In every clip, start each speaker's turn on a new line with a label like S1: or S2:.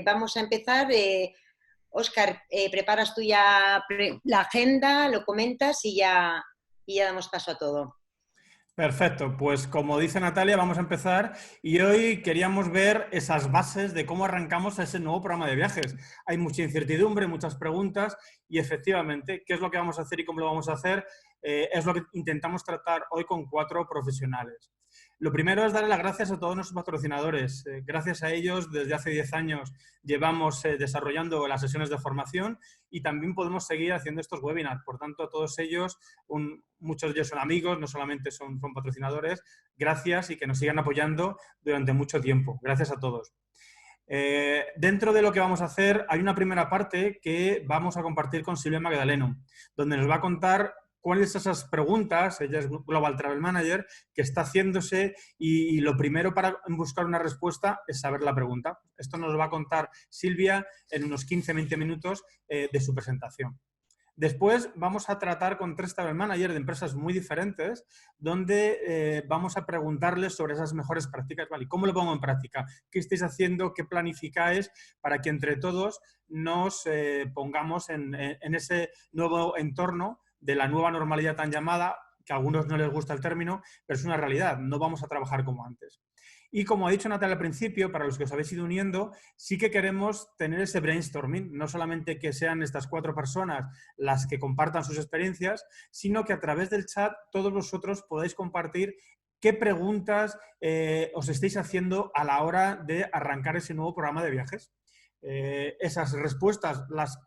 S1: Vamos a empezar. Óscar, preparas tú ya la agenda, lo comentas y ya damos paso a todo.
S2: Perfecto, pues como dice Natalia, vamos a empezar y hoy queríamos ver esas bases de cómo arrancamos ese nuevo programa de viajes. Hay mucha incertidumbre, muchas preguntas y efectivamente, ¿qué es lo que vamos a hacer y cómo lo vamos a hacer? Es lo que intentamos tratar hoy con 4 profesionales. Lo primero es darle las gracias a todos nuestros patrocinadores. Gracias a ellos, desde hace 10 años llevamos desarrollando las sesiones de formación y también podemos seguir haciendo estos webinars. Por tanto, a todos ellos, muchos de ellos son amigos, no solamente son patrocinadores. Gracias y que nos sigan apoyando durante mucho tiempo. Gracias a todos. Dentro de lo que vamos a hacer, hay una primera parte que vamos a compartir con Silvia Magdaleno, donde nos va a contar cuáles son esas preguntas, ella es Global Travel Manager, que está haciéndose y lo primero para buscar una respuesta es saber la pregunta. Esto nos lo va a contar Silvia en unos 15-20 minutos de su presentación. Después vamos a tratar con 3 travel managers de empresas muy diferentes, donde vamos a preguntarles sobre esas mejores prácticas. ¿Vale? ¿Cómo lo pongo en práctica? ¿Qué estáis haciendo? ¿Qué planificáis? Para que entre todos nos pongamos en ese nuevo entorno de la nueva normalidad tan llamada, que a algunos no les gusta el término, pero es una realidad. No vamos a trabajar como antes. Y como ha dicho Natalia al principio, para los que os habéis ido uniendo, sí que queremos tener ese brainstorming, no solamente que sean estas 4 personas las que compartan sus experiencias, sino que a través del chat todos vosotros podáis compartir qué preguntas os estáis haciendo a la hora de arrancar ese nuevo programa de viajes. Esas respuestas las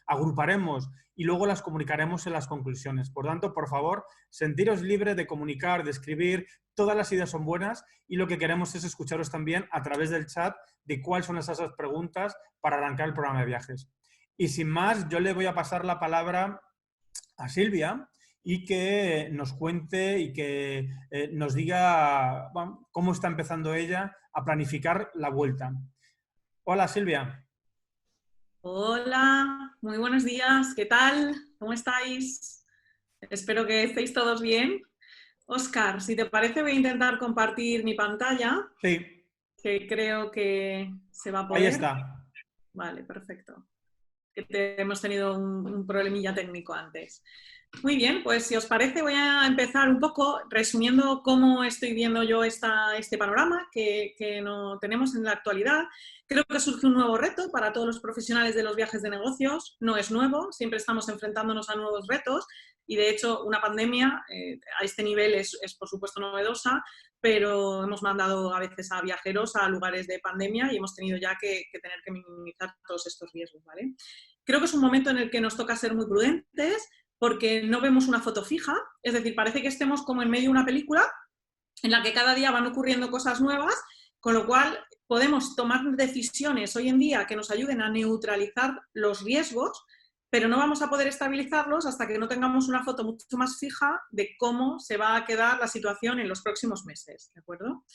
S2: agruparemos y luego las comunicaremos en las conclusiones. Por tanto, por favor, sentiros libres de comunicar, de escribir. Todas las ideas son buenas y lo que queremos es escucharos también a través del chat de cuáles son esas preguntas para arrancar el programa de viajes. Y sin más, yo le voy a pasar la palabra a Silvia y que nos cuente y que nos diga cómo está empezando ella a planificar la vuelta. Hola, Silvia.
S3: Hola, muy buenos días. ¿Qué tal? ¿Cómo estáis? Espero que estéis todos bien. Óscar, si te parece, voy a intentar compartir mi pantalla.
S2: Sí.
S3: Que creo que se va a poder.
S2: Ahí está.
S3: Vale, perfecto. Hemos tenido un problemilla técnico antes. Muy bien, pues si os parece voy a empezar un poco resumiendo cómo estoy viendo yo este panorama que no tenemos en la actualidad. Creo que surge un nuevo reto para todos los profesionales de los viajes de negocios. No es nuevo, siempre estamos enfrentándonos a nuevos retos y de hecho una pandemia a este nivel es por supuesto novedosa, pero hemos mandado a veces a viajeros a lugares de pandemia y hemos tenido ya que tener que minimizar todos estos riesgos, ¿vale? Creo que es un momento en el que nos toca ser muy prudentes porque no vemos una foto fija, es decir, parece que estemos como en medio de una película en la que cada día van ocurriendo cosas nuevas, con lo cual podemos tomar decisiones hoy en día que nos ayuden a neutralizar los riesgos, pero no vamos a poder estabilizarlos hasta que no tengamos una foto mucho más fija de cómo se va a quedar la situación en los próximos meses, ¿de acuerdo?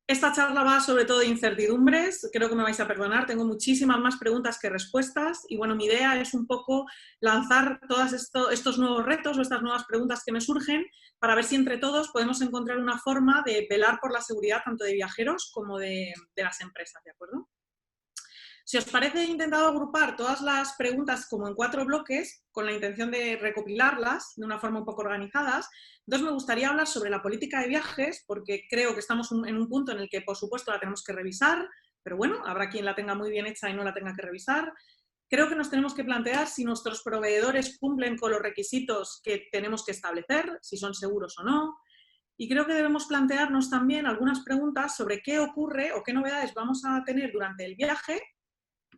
S3: Esta charla va sobre todo de incertidumbres, creo que me vais a perdonar, tengo muchísimas más preguntas que respuestas y bueno, mi idea es un poco lanzar todos estos nuevos retos o estas nuevas preguntas que me surgen para ver si entre todos podemos encontrar una forma de velar por la seguridad tanto de viajeros como de las empresas, ¿de acuerdo? Si os parece, he intentado agrupar todas las preguntas como en 4 bloques con la intención de recopilarlas de una forma un poco organizadas. Entonces me gustaría hablar sobre la política de viajes porque creo que estamos en un punto en el que por supuesto la tenemos que revisar, pero bueno, habrá quien la tenga muy bien hecha y no la tenga que revisar. Creo que nos tenemos que plantear si nuestros proveedores cumplen con los requisitos que tenemos que establecer, si son seguros o no. Y creo que debemos plantearnos también algunas preguntas sobre qué ocurre o qué novedades vamos a tener durante el viaje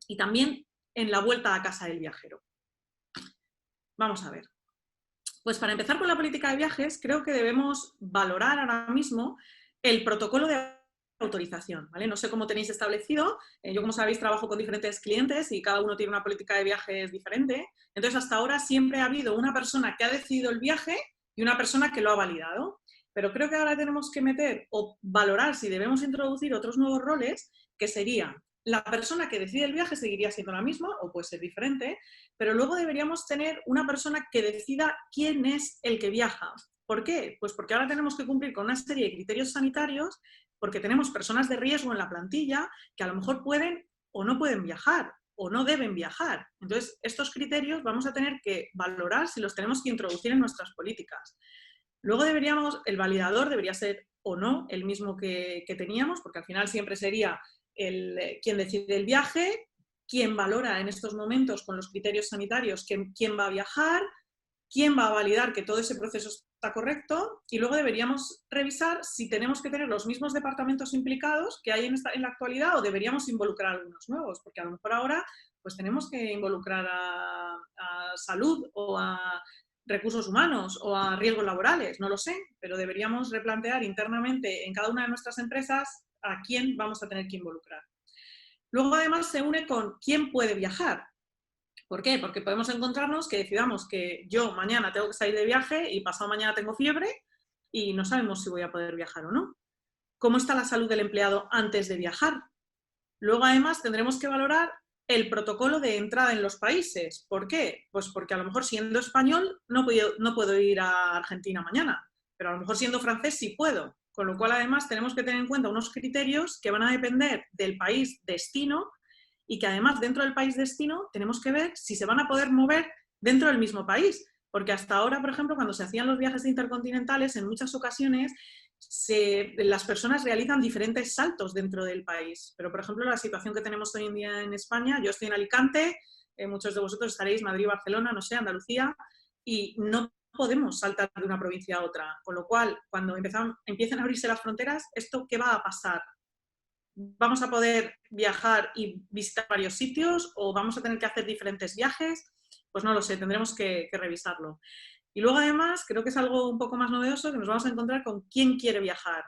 S3: y también en la vuelta a casa del viajero. Vamos a ver. Pues para empezar con la política de viajes, creo que debemos valorar ahora mismo el protocolo de autorización, ¿vale? No sé cómo tenéis establecido, yo como sabéis trabajo con diferentes clientes y cada uno tiene una política de viajes diferente, entonces hasta ahora siempre ha habido una persona que ha decidido el viaje y una persona que lo ha validado, pero creo que ahora tenemos que meter o valorar si debemos introducir otros nuevos roles que serían la persona que decide el viaje seguiría siendo la misma o puede ser diferente, pero luego deberíamos tener una persona que decida quién es el que viaja. ¿Por qué? Pues porque ahora tenemos que cumplir con una serie de criterios sanitarios porque tenemos personas de riesgo en la plantilla que a lo mejor pueden o no pueden viajar o no deben viajar. Entonces, estos criterios vamos a tener que valorar si los tenemos que introducir en nuestras políticas. Luego el validador debería ser o no el mismo que teníamos, porque al final siempre sería quien decide el viaje, quien valora en estos momentos con los criterios sanitarios quién va a viajar, quién va a validar que todo ese proceso está correcto, y luego deberíamos revisar si tenemos que tener los mismos departamentos implicados que hay en la actualidad o deberíamos involucrar algunos nuevos, porque a lo mejor ahora pues tenemos que involucrar a salud o a recursos humanos o a riesgos laborales, no lo sé, pero deberíamos replantear internamente en cada una de nuestras empresas a quién vamos a tener que involucrar. Luego además se une con quién puede viajar. ¿Por qué? Porque podemos encontrarnos que decidamos que yo mañana tengo que salir de viaje y pasado mañana tengo fiebre y no sabemos si voy a poder viajar o no. ¿Cómo está la salud del empleado antes de viajar? Luego además tendremos que valorar el protocolo de entrada en los países. ¿Por qué? Pues porque a lo mejor siendo español no puedo ir a Argentina mañana, pero a lo mejor siendo francés sí puedo. Con lo cual además tenemos que tener en cuenta unos criterios que van a depender del país destino y que además dentro del país destino tenemos que ver si se van a poder mover dentro del mismo país. Porque hasta ahora, por ejemplo, cuando se hacían los viajes intercontinentales, en muchas ocasiones las personas realizan diferentes saltos dentro del país. Pero, por ejemplo, la situación que tenemos hoy en día en España, yo estoy en Alicante, muchos de vosotros estaréis Madrid, Barcelona, no sé, Andalucía, y no podemos saltar de una provincia a otra. Con lo cual, cuando empiecen a abrirse las fronteras, ¿esto qué va a pasar? ¿Vamos a poder viajar y visitar varios sitios o vamos a tener que hacer diferentes viajes? Pues no lo sé, tendremos que revisarlo. Y luego además, creo que es algo un poco más novedoso, que nos vamos a encontrar con quién quiere viajar.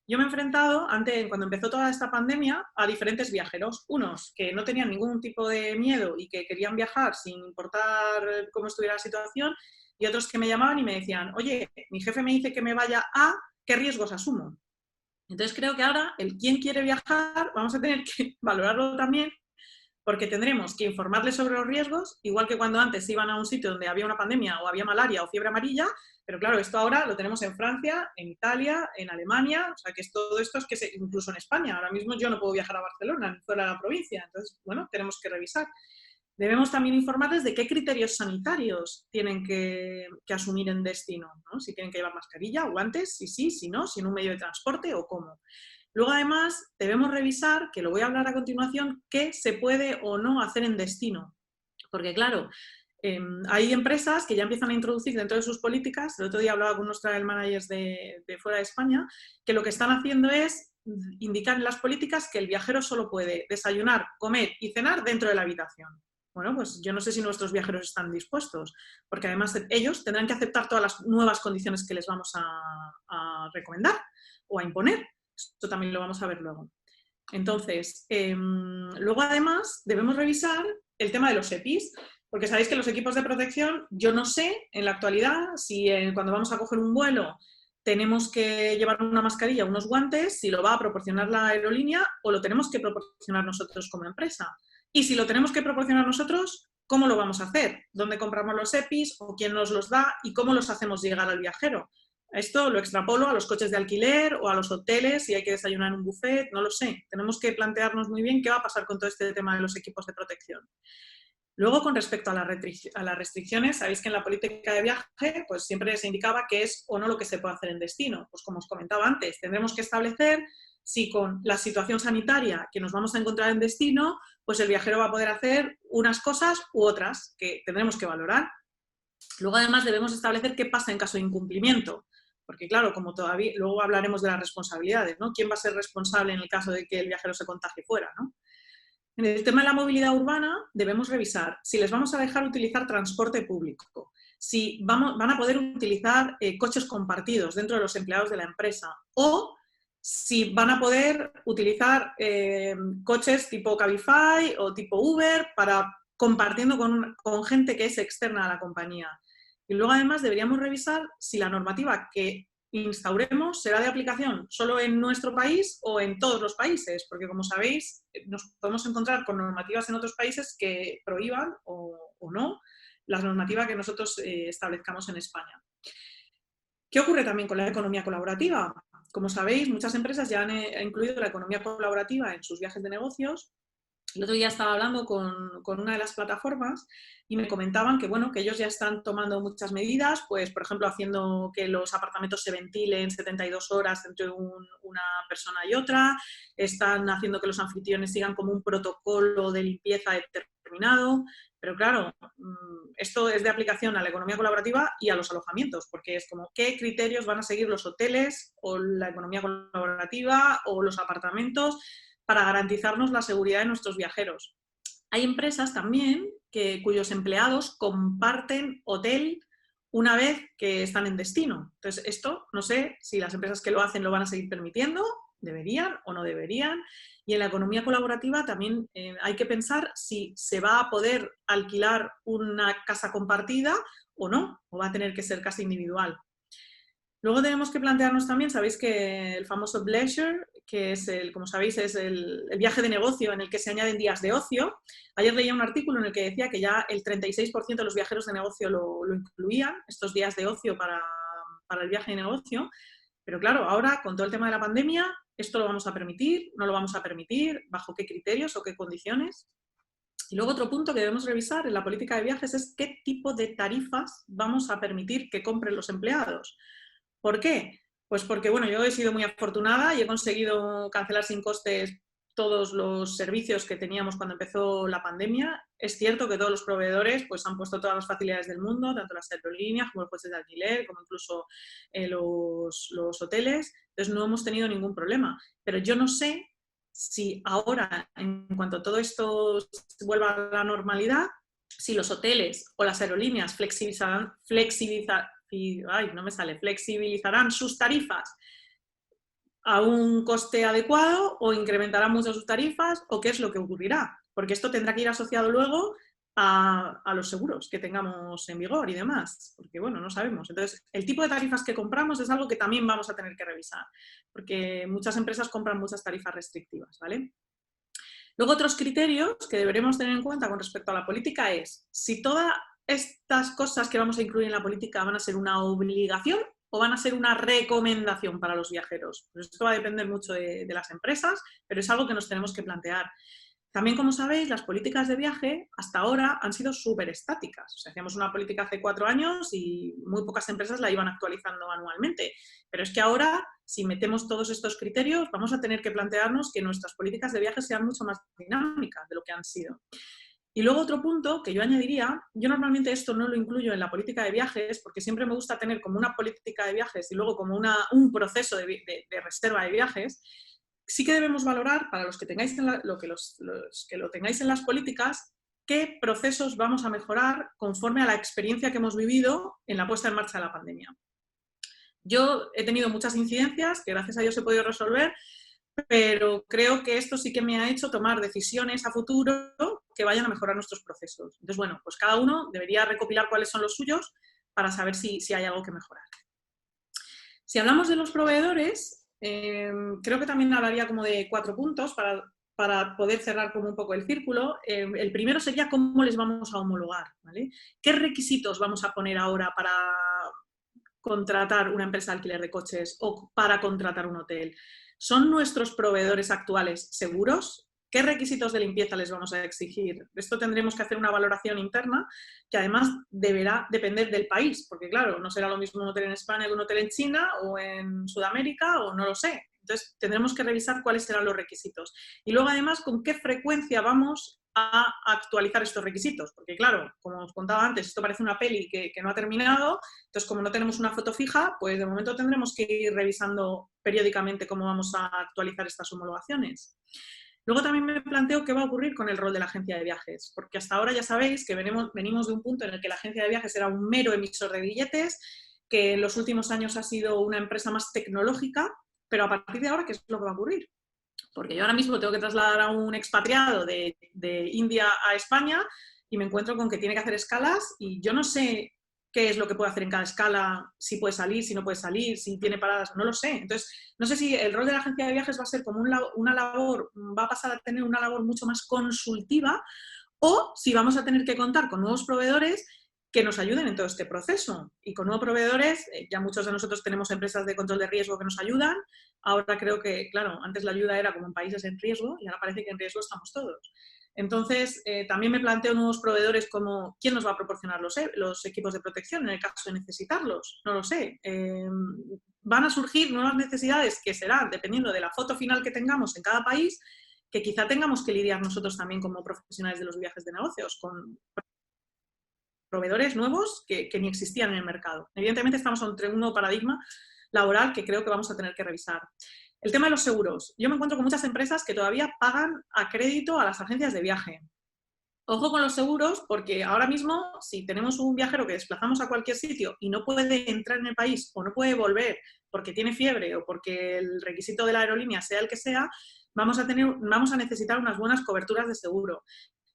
S3: Yo me he enfrentado, cuando empezó toda esta pandemia, a diferentes viajeros. Unos que no tenían ningún tipo de miedo y que querían viajar sin importar cómo estuviera la situación, y otros que me llamaban y me decían, oye, mi jefe me dice que me vaya a, ¿qué riesgos asumo? Entonces creo que ahora el quién quiere viajar vamos a tener que valorarlo también, porque tendremos que informarles sobre los riesgos, igual que cuando antes iban a un sitio donde había una pandemia o había malaria o fiebre amarilla, pero claro, esto ahora lo tenemos en Francia, en Italia, en Alemania, o sea que todo esto es que incluso en España, ahora mismo yo no puedo viajar a Barcelona, ni fuera de la provincia, entonces, bueno, tenemos que revisar. Debemos también informarles de qué criterios sanitarios tienen que asumir en destino, ¿no? Si tienen que llevar mascarilla, guantes, si sí, si no, si en un medio de transporte o cómo. Luego, además, debemos revisar, que lo voy a hablar a continuación, qué se puede o no hacer en destino. Porque, claro, hay empresas que ya empiezan a introducir dentro de sus políticas, el otro día hablaba con unos travel managers de fuera de España, que lo que están haciendo es indicar en las políticas que el viajero solo puede desayunar, comer y cenar dentro de la habitación. Bueno, pues yo no sé si nuestros viajeros están dispuestos, porque además ellos tendrán que aceptar todas las nuevas condiciones que les vamos a recomendar o a imponer. Esto también lo vamos a ver luego. Entonces, luego además debemos revisar el tema de los EPIs, porque sabéis que los equipos de protección, yo no sé en la actualidad si cuando vamos a coger un vuelo tenemos que llevar una mascarilla, unos guantes, si lo va a proporcionar la aerolínea o lo tenemos que proporcionar nosotros como empresa. Y si lo tenemos que proporcionar nosotros, ¿cómo lo vamos a hacer? ¿Dónde compramos los EPIs o quién nos los da y cómo los hacemos llegar al viajero? Esto lo extrapolo a los coches de alquiler o a los hoteles, si hay que desayunar en un buffet, no lo sé. Tenemos que plantearnos muy bien qué va a pasar con todo este tema de los equipos de protección. Luego, con respecto a las restricciones, sabéis que en la política de viaje pues siempre se indicaba qué es o no lo que se puede hacer en destino. Pues como os comentaba antes, tendremos que establecer si con la situación sanitaria que nos vamos a encontrar en destino, pues el viajero va a poder hacer unas cosas u otras que tendremos que valorar. Luego, además, debemos establecer qué pasa en caso de incumplimiento. Porque, claro, como todavía, luego hablaremos de las responsabilidades, ¿no? ¿Quién va a ser responsable en el caso de que el viajero se contagie fuera, ¿no? En el tema de la movilidad urbana debemos revisar si les vamos a dejar utilizar transporte público, si van a poder utilizar coches compartidos dentro de los empleados de la empresa o si van a poder utilizar coches tipo Cabify o tipo Uber compartiendo con gente que es externa a la compañía. Y luego además deberíamos revisar si la normativa que instauremos será de aplicación solo en nuestro país o en todos los países, porque como sabéis nos podemos encontrar con normativas en otros países que prohíban o no la normativa que nosotros establezcamos en España. ¿Qué ocurre también con la economía colaborativa? Como sabéis, muchas empresas ya han incluido la economía colaborativa en sus viajes de negocios El otro día estaba hablando con una de las plataformas y me comentaban que, bueno, que ellos ya están tomando muchas medidas, pues, por ejemplo, haciendo que los apartamentos se ventilen 72 horas entre una persona y otra, están haciendo que los anfitriones sigan como un protocolo de limpieza determinado, pero claro, esto es de aplicación a la economía colaborativa y a los alojamientos, porque es como, ¿qué criterios van a seguir los hoteles o la economía colaborativa o los apartamentos para garantizarnos la seguridad de nuestros viajeros? Hay empresas también cuyos empleados comparten hotel una vez que están en destino. Entonces, esto no sé si las empresas que lo hacen lo van a seguir permitiendo, deberían o no deberían. Y en la economía colaborativa también hay que pensar si se va a poder alquilar una casa compartida o no, o va a tener que ser casa individual. Luego tenemos que plantearnos también, sabéis que el famoso bleisure, que es como sabéis, es el viaje de negocio en el que se añaden días de ocio. Ayer leía un artículo en el que decía que ya el 36% de los viajeros de negocio lo incluían, estos días de ocio para el viaje de negocio. Pero claro, ahora con todo el tema de la pandemia, ¿esto lo vamos a permitir? ¿No lo vamos a permitir? ¿Bajo qué criterios o qué condiciones? Y luego otro punto que debemos revisar en la política de viajes es qué tipo de tarifas vamos a permitir que compren los empleados. ¿Por qué? Pues porque, bueno, yo he sido muy afortunada y he conseguido cancelar sin costes todos los servicios que teníamos cuando empezó la pandemia. Es cierto que todos los proveedores pues, han puesto todas las facilidades del mundo, tanto las aerolíneas como los coches de alquiler, como incluso los hoteles. Entonces no hemos tenido ningún problema. Pero yo no sé si ahora, en cuanto todo esto vuelva a la normalidad, si los hoteles o las aerolíneas flexibilizarán sus tarifas a un coste adecuado o incrementarán mucho sus tarifas o qué es lo que ocurrirá. Porque esto tendrá que ir asociado luego a los seguros que tengamos en vigor y demás. Porque, bueno, no sabemos. Entonces, el tipo de tarifas que compramos es algo que también vamos a tener que revisar. Porque muchas empresas compran muchas tarifas restrictivas, ¿vale? Luego, otros criterios que deberemos tener en cuenta con respecto a la política es si todas estas cosas que vamos a incluir en la política van a ser una obligación o van a ser una recomendación para los viajeros. Pues esto va a depender mucho de las empresas, pero es algo que nos tenemos que plantear. También, como sabéis, las políticas de viaje hasta ahora han sido súper estáticas. O sea, hacíamos una política hace 4 años y muy pocas empresas la iban actualizando anualmente. Pero es que ahora, si metemos todos estos criterios, vamos a tener que plantearnos que nuestras políticas de viaje sean mucho más dinámicas de lo que han sido. Y luego otro punto que yo añadiría, yo normalmente esto no lo incluyo en la política de viajes porque siempre me gusta tener como una política de viajes y luego como un proceso de reserva de viajes. Sí que debemos valorar, para los que tengáis los que lo tengáis en las políticas, qué procesos vamos a mejorar conforme a la experiencia que hemos vivido en la puesta en marcha de la pandemia. Yo he tenido muchas incidencias que gracias a Dios he podido resolver, pero creo que esto sí que me ha hecho tomar decisiones a futuro que vayan a mejorar nuestros procesos. Entonces, bueno, pues cada uno debería recopilar cuáles son los suyos para saber si hay algo que mejorar. Si hablamos de los proveedores, creo que también hablaría como de 4 puntos para poder cerrar como un poco el círculo. El primero sería cómo les vamos a homologar, ¿vale? ¿Qué requisitos vamos a poner ahora para contratar una empresa de alquiler de coches o para contratar un hotel? ¿Son nuestros proveedores actuales seguros? ¿Qué requisitos de limpieza les vamos a exigir? Esto tendremos que hacer una valoración interna que además deberá depender del país, porque claro, no será lo mismo un hotel en España que un hotel en China o en Sudamérica o no lo sé. Entonces tendremos que revisar cuáles serán los requisitos. Y luego además con qué frecuencia vamos a actualizar estos requisitos, porque claro, como os contaba antes, esto parece una peli que no ha terminado, entonces como no tenemos una foto fija, pues de momento tendremos que ir revisando periódicamente cómo vamos a actualizar estas homologaciones. Luego también me planteo qué va a ocurrir con el rol de la agencia de viajes, porque hasta ahora ya sabéis que venimos de un punto en el que la agencia de viajes era un mero emisor de billetes, que en los últimos años ha sido una empresa más tecnológica, pero a partir de ahora, ¿qué es lo que va a ocurrir? Porque yo ahora mismo tengo que trasladar a un expatriado de India a España y me encuentro con que tiene que hacer escalas y yo no sé qué es lo que puede hacer en cada escala, si puede salir, si no puede salir, si tiene paradas, no lo sé. Entonces, no sé si el rol de la agencia de viajes va a ser como una labor, va a pasar a tener una labor mucho más consultiva o si vamos a tener que contar con nuevos proveedores que nos ayuden en todo este proceso. Y con nuevos proveedores, ya muchos de nosotros tenemos empresas de control de riesgo que nos ayudan. Ahora creo que, claro, antes la ayuda era como en países en riesgo y ahora parece que en riesgo estamos todos. Entonces, también me planteo nuevos proveedores como quién nos va a proporcionar los equipos de protección en el caso de necesitarlos. No lo sé. Van a surgir nuevas necesidades que serán, dependiendo de la foto final que tengamos en cada país, que quizá tengamos que lidiar nosotros también como profesionales de los viajes de negocios, con proveedores nuevos que ni existían en el mercado. Evidentemente estamos ante un nuevo paradigma laboral que creo que vamos a tener que revisar. El tema de los seguros. Yo me encuentro con muchas empresas que todavía pagan a crédito a las agencias de viaje. Ojo con los seguros, porque ahora mismo, si tenemos un viajero que desplazamos a cualquier sitio y no puede entrar en el país o no puede volver porque tiene fiebre o porque el requisito de la aerolínea sea el que sea, vamos a necesitar unas buenas coberturas de seguro.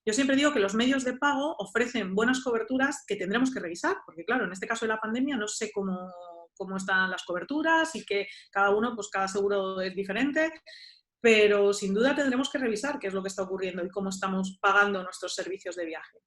S3: Yo siempre digo que los medios de pago ofrecen buenas coberturas que tendremos que revisar, porque claro, en este caso de la pandemia no sé cómo están las coberturas y que cada uno, pues cada seguro es diferente, pero sin duda tendremos que revisar qué es lo que está ocurriendo y cómo estamos pagando nuestros servicios de viaje.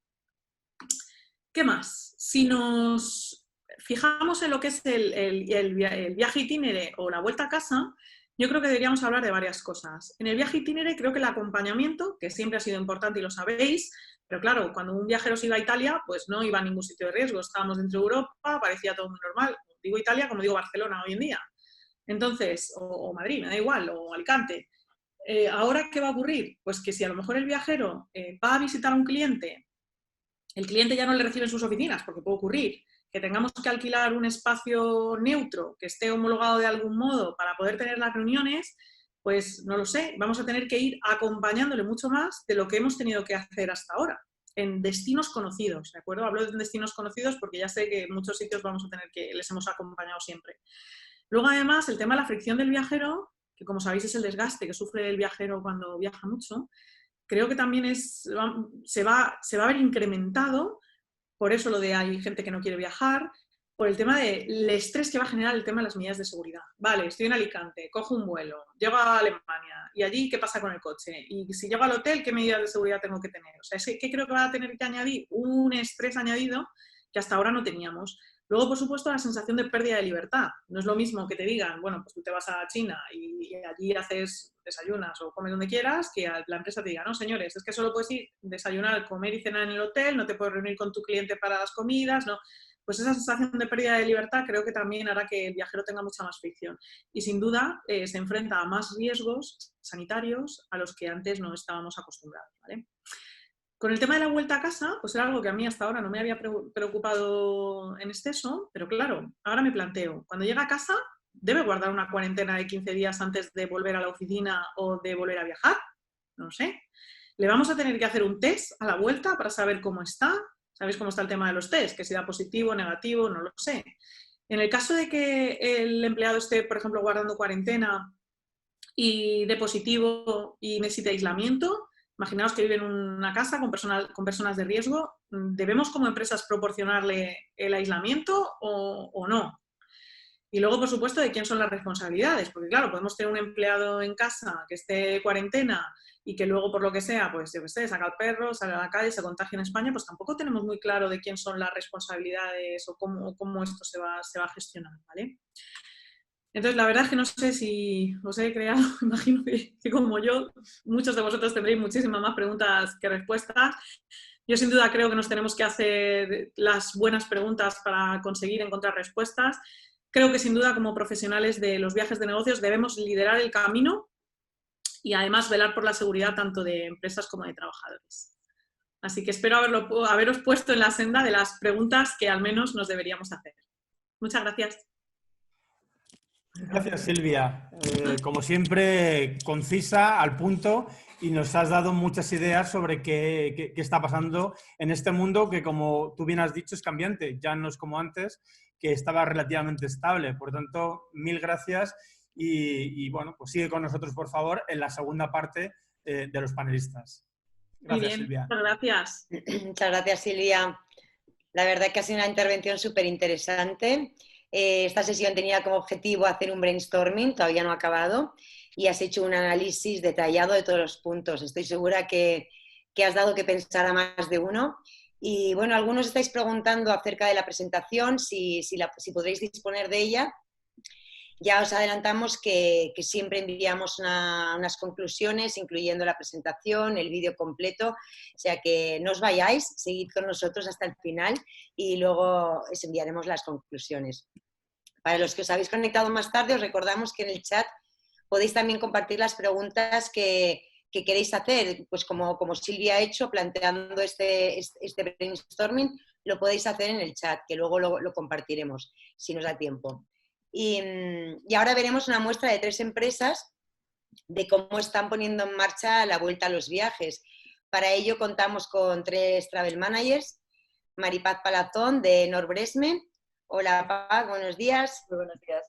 S3: ¿Qué más? Si nos fijamos en lo que es el viaje itinere o la vuelta a casa, yo creo que deberíamos hablar de varias cosas. En el viaje itinere creo que el acompañamiento, que siempre ha sido importante y lo sabéis, pero claro, cuando un viajero se iba a Italia, pues no iba a ningún sitio de riesgo, estábamos dentro de Europa, parecía todo muy normal. Digo Italia como digo Barcelona hoy en día. Entonces, o Madrid, me da igual, o Alicante. ¿Ahora qué va a ocurrir? Pues que si a lo mejor el viajero va a visitar a un cliente, el cliente ya no le recibe en sus oficinas, porque puede ocurrir que tengamos que alquilar un espacio neutro, que esté homologado de algún modo para poder tener las reuniones, pues no lo sé, vamos a tener que ir acompañándole mucho más de lo que hemos tenido que hacer hasta ahora, en destinos conocidos, ¿de acuerdo? Hablo de destinos conocidos porque ya sé que en muchos sitios vamos a tener que les hemos acompañado siempre. Luego, además, el tema de la fricción del viajero, que como sabéis es el desgaste que sufre el viajero cuando viaja mucho, creo que también se va a ver incrementado, por eso lo de hay gente que no quiere viajar, por el tema del estrés que va a generar el tema de las medidas de seguridad. Vale, estoy en Alicante, cojo un vuelo, llego a Alemania, y allí, ¿qué pasa con el coche? Y si llego al hotel, ¿qué medidas de seguridad tengo que tener? O sea, es que creo que va a tener que añadir un estrés añadido que hasta ahora no teníamos. Luego, por supuesto, la sensación de pérdida de libertad. No es lo mismo que te digan, bueno, pues tú te vas a China y allí desayunas o comes donde quieras, que la empresa te diga, no, señores, es que solo puedes ir desayunar, comer y cenar en el hotel, no te puedes reunir con tu cliente para las comidas, no. Pues esa sensación de pérdida de libertad creo que también hará que el viajero tenga mucha más fricción. Y sin duda se enfrenta a más riesgos sanitarios a los que antes no estábamos acostumbrados, ¿vale? Con el tema de la vuelta a casa, pues era algo que a mí hasta ahora no me había preocupado en exceso, pero claro, ahora me planteo, cuando llega a casa, ¿debe guardar una cuarentena de 15 días antes de volver a la oficina o de volver a viajar? No sé. ¿Le vamos a tener que hacer un test a la vuelta para saber cómo está? ¿Sabéis cómo está el tema de los test? Que si da positivo, negativo, no lo sé. En el caso de que el empleado esté, por ejemplo, guardando cuarentena y dé positivo y necesite aislamiento, imaginaos que vive en una casa con personas de riesgo, ¿debemos como empresas proporcionarle el aislamiento o no? Y luego, por supuesto, de quién son las responsabilidades, porque claro, podemos tener un empleado en casa que esté de cuarentena y que luego, por lo que sea, pues yo qué sé, saca al perro, sale a la calle, se contagia en España, pues tampoco tenemos muy claro de quién son las responsabilidades o cómo esto se va a gestionar, ¿vale? Entonces, la verdad es que no sé si os he creado, imagino que como yo, muchos de vosotros tendréis muchísimas más preguntas que respuestas. Yo sin duda creo que nos tenemos que hacer las buenas preguntas para conseguir encontrar respuestas. Creo que sin duda como profesionales de los viajes de negocios debemos liderar el camino y además velar por la seguridad tanto de empresas como de trabajadores. Así que espero haberos puesto en la senda de las preguntas que al menos nos deberíamos hacer. Muchas gracias.
S2: Gracias, Silvia. Como siempre, concisa, al punto, y nos has dado muchas ideas sobre qué está pasando en este mundo que, como tú bien has dicho, es cambiante. Ya no es como antes, que estaba relativamente estable. Por tanto, mil gracias y bueno, pues sigue con nosotros, por favor, en la segunda parte de los panelistas. Gracias,
S3: Muy bien,
S2: Silvia.
S3: muchas gracias.
S1: Muchas gracias, Silvia. La verdad que ha sido una intervención súper interesante. Esta sesión tenía como objetivo hacer un brainstorming, todavía no ha acabado, y has hecho un análisis detallado de todos los puntos. Estoy segura que has dado que pensar a más de uno. Y bueno, algunos estáis preguntando acerca de la presentación, si podréis disponer de ella. Ya os adelantamos que siempre enviamos unas conclusiones, incluyendo la presentación, el vídeo completo, o sea que no os vayáis, seguid con nosotros hasta el final y luego os enviaremos las conclusiones. Para los que os habéis conectado más tarde, os recordamos que en el chat podéis también compartir las preguntas que queréis hacer, pues como Silvia ha hecho, planteando este brainstorming, lo podéis hacer en el chat, que luego lo compartiremos, si nos da tiempo. Y ahora veremos una muestra de 3 empresas de cómo están poniendo en marcha la vuelta a los viajes. Para ello contamos con 3 travel managers, Maripaz Palazón de Norbresme. Hola Paz, buenos días.
S4: Muy buenos días.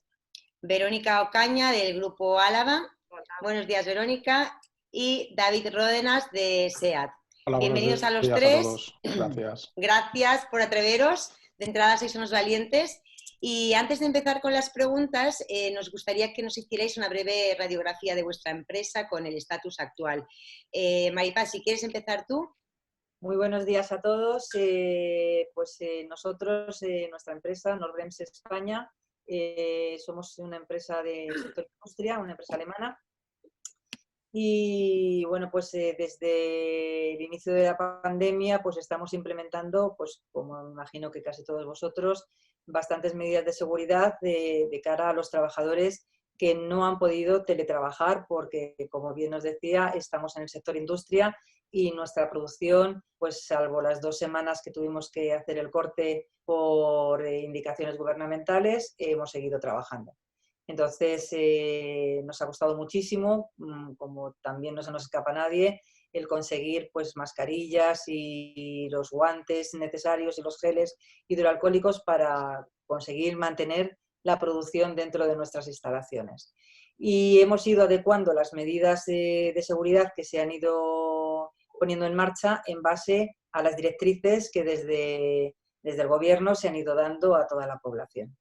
S1: Verónica Ocaña del Grupo Álava.
S4: Hola.
S1: Buenos días Verónica. Y David Ródenas de SEAT.
S5: Hola,
S1: bienvenidos a los 3.
S5: A todos. Gracias.
S1: Gracias por atreveros. De entrada sois unos valientes. Y antes de empezar con las preguntas, nos gustaría que nos hicierais una breve radiografía de vuestra empresa con el estatus actual. Maripaz, si quieres empezar tú.
S4: Muy buenos días a todos. Nosotros, nuestra empresa, Norbrems España, somos una empresa de sector industria, una empresa alemana. Y bueno, pues desde el inicio de la pandemia, pues estamos implementando, pues como me imagino que casi todos vosotros, bastantes medidas de seguridad de cara a los trabajadores que no han podido teletrabajar porque, como bien os decía, estamos en el sector industria y nuestra producción, pues salvo las 2 semanas que tuvimos que hacer el corte por indicaciones gubernamentales, hemos seguido trabajando. Entonces, nos ha costado muchísimo, como también no se nos escapa a nadie, el conseguir pues mascarillas y los guantes necesarios y los geles hidroalcohólicos para conseguir mantener la producción dentro de nuestras instalaciones. Y hemos ido adecuando las medidas de seguridad que se han ido poniendo en marcha en base a las directrices que desde el Gobierno se han ido dando a toda la población.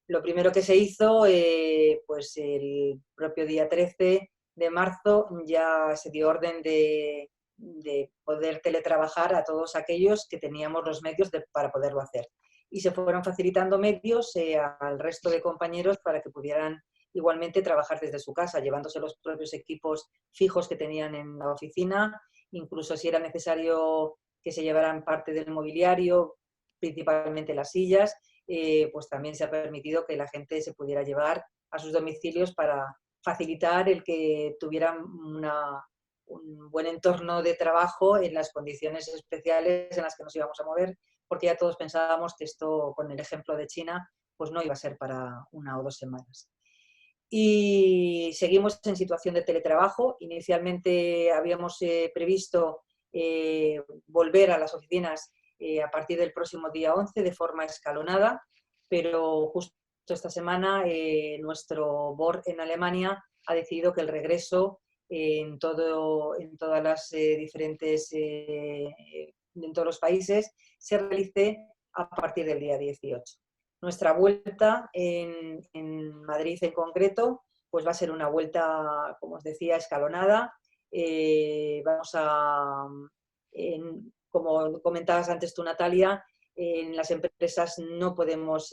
S4: Lo primero que se hizo, pues el propio día 13 de marzo ya se dio orden de poder teletrabajar a todos aquellos que teníamos los medios para poderlo hacer. Y se fueron facilitando medios al resto de compañeros para que pudieran igualmente trabajar desde su casa, llevándose los propios equipos fijos que tenían en la oficina, incluso si era necesario que se llevaran parte del mobiliario, principalmente las sillas, pues también se ha permitido que la gente se pudiera llevar a sus domicilios para facilitar el que tuvieran un buen entorno de trabajo en las condiciones especiales en las que nos íbamos a mover, porque ya todos pensábamos que esto, con el ejemplo de China, pues no iba a ser para 1 o 2 semanas. Y seguimos en situación de teletrabajo. Inicialmente habíamos previsto volver a las oficinas a partir del próximo día 11 de forma escalonada, pero justo esta semana nuestro board en Alemania ha decidido que el regreso en todos los países se realice a partir del día 18. Nuestra vuelta en Madrid en concreto, pues va a ser una vuelta, como os decía, escalonada. Vamos a, como comentabas antes tú, Natalia, en las empresas no podemos,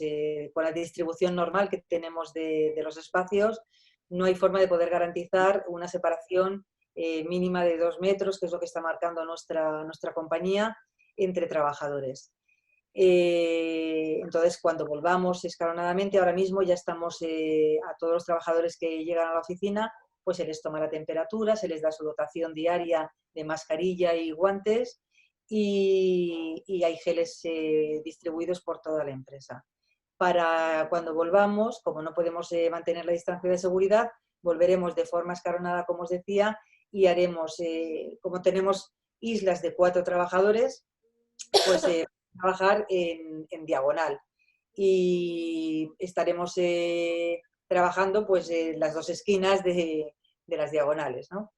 S4: con la distribución normal que tenemos de los espacios, no hay forma de poder garantizar una separación mínima de 2 metros, que es lo que está marcando nuestra compañía, entre trabajadores. Entonces, cuando volvamos escalonadamente, ahora mismo ya estamos a todos los trabajadores que llegan a la oficina, pues se les toma la temperatura, se les da su dotación diaria de mascarilla y guantes y hay geles distribuidos por toda la empresa. Para cuando volvamos, como no podemos mantener la distancia de seguridad, volveremos de forma escalonada, como os decía, y haremos, como tenemos islas de 4 trabajadores, pues trabajar en diagonal. Y estaremos trabajando pues en las 2 esquinas de las diagonales, ¿no?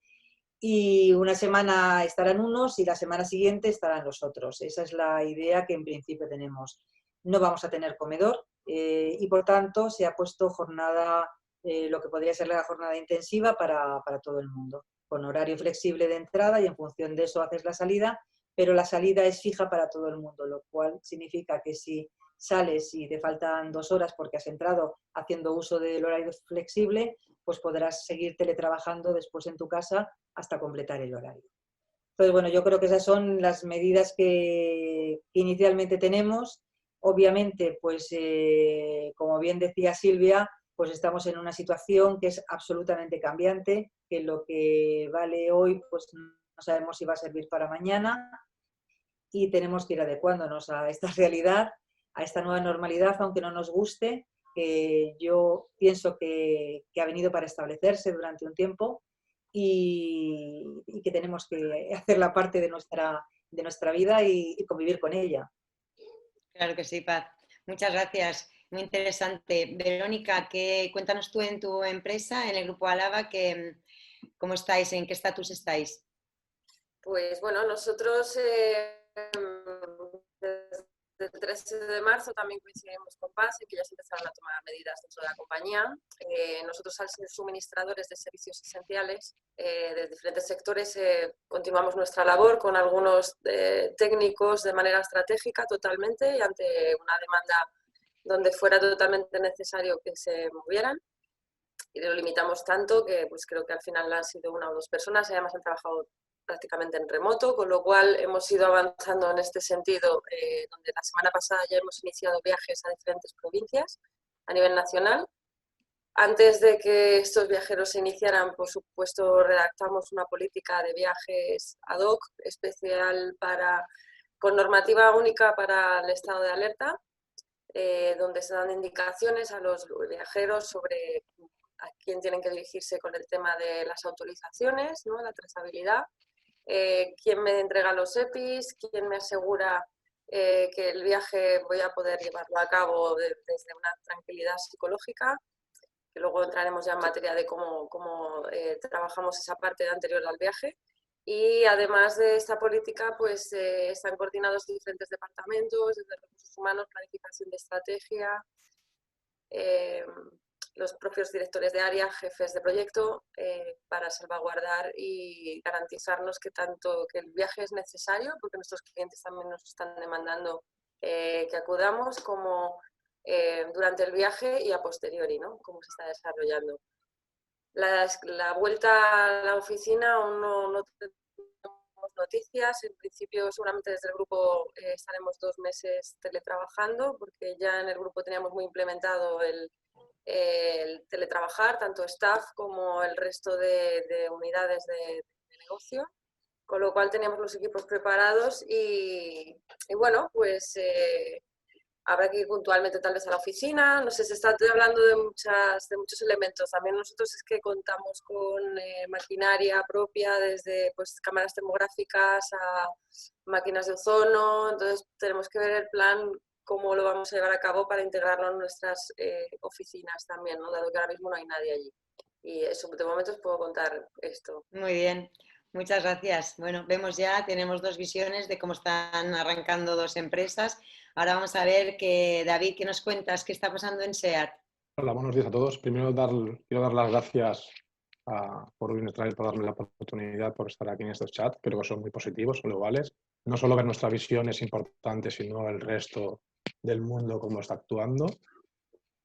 S4: Y una semana estarán unos y la semana siguiente estarán los otros. Esa es la idea que en principio tenemos. No vamos a tener comedor y por tanto se ha puesto jornada, lo que podría ser la jornada intensiva para todo el mundo, con horario flexible de entrada y en función de eso haces la salida, pero la salida es fija para todo el mundo, lo cual significa que si sales y te faltan 2 horas porque has entrado haciendo uso del horario flexible, pues podrás seguir teletrabajando después en tu casa hasta completar el horario. Entonces, bueno, yo creo que esas son las medidas que inicialmente tenemos. Obviamente, pues como bien decía Silvia, pues estamos en una situación que es absolutamente cambiante, que lo que vale hoy, pues no sabemos si va a servir para mañana y tenemos que ir adecuándonos a esta realidad, a esta nueva normalidad, aunque no nos guste, que yo pienso que ha venido para establecerse durante un tiempo y que tenemos que hacerla parte de nuestra vida y convivir con ella.
S1: Claro que sí, Paz. Muchas gracias. Muy interesante. Verónica, cuéntanos tú en tu empresa, en el Grupo Alava, ¿cómo estáis? ¿En qué estatus estáis?
S5: Pues bueno, nosotros desde el 13 de marzo también coincidimos con Paz y que ya se empezaron a tomar medidas dentro de la compañía. Nosotros, al ser suministradores de servicios esenciales de diferentes sectores, continuamos nuestra labor con algunos técnicos de manera estratégica totalmente y ante una demanda donde fuera totalmente necesario que se movieran. Y lo limitamos tanto que pues creo que al final han sido 1 o 2 personas y además han trabajado prácticamente en remoto, con lo cual hemos ido avanzando en este sentido, donde la semana pasada ya hemos iniciado viajes a diferentes provincias a nivel nacional. Antes de que estos viajeros se iniciaran, por supuesto, redactamos una política de viajes ad hoc especial con normativa única para el estado de alerta, donde se dan indicaciones a los viajeros sobre a quién tienen que dirigirse con el tema de las autorizaciones, ¿no? La trazabilidad, quién me entrega los EPIs, quién me asegura que el viaje voy a poder llevarlo a cabo desde una tranquilidad psicológica, que luego entraremos ya en materia de cómo trabajamos esa parte anterior al viaje. Y además de esta política, pues están coordinados diferentes departamentos, desde recursos humanos, planificación de estrategia, los propios directores de área, jefes de proyecto, para salvaguardar y garantizarnos que el viaje es necesario, porque nuestros clientes también nos están demandando que acudamos, como durante el viaje y a posteriori, ¿no? Cómo se está desarrollando. La vuelta a la oficina aún no tenemos noticias. En principio, seguramente desde el grupo estaremos 2 meses teletrabajando, porque ya en el grupo teníamos muy implementado el teletrabajar, tanto staff como el resto de unidades de negocio, con lo cual teníamos los equipos preparados y bueno, pues habrá que ir puntualmente tal vez a la oficina. No sé, se está hablando de muchos elementos. También nosotros es que contamos con maquinaria propia, desde pues cámaras termográficas a máquinas de ozono, entonces tenemos que ver el plan cómo lo vamos a llevar a cabo para integrarlo en nuestras oficinas también, ¿no? Dado que ahora mismo no hay nadie allí. Y eso, de momento os puedo contar esto.
S1: Muy bien, muchas gracias. Bueno, vemos ya, tenemos 2 visiones de cómo están arrancando 2 empresas. Ahora vamos a ver David, ¿qué nos cuentas? ¿Qué está pasando en SEAT?
S6: Hola, buenos días a todos. Primero quiero dar las gracias por darme la oportunidad por estar aquí en estos chats. Creo que son muy positivos, son globales. No solo ver nuestra visión es importante, sino el resto del mundo cómo está actuando.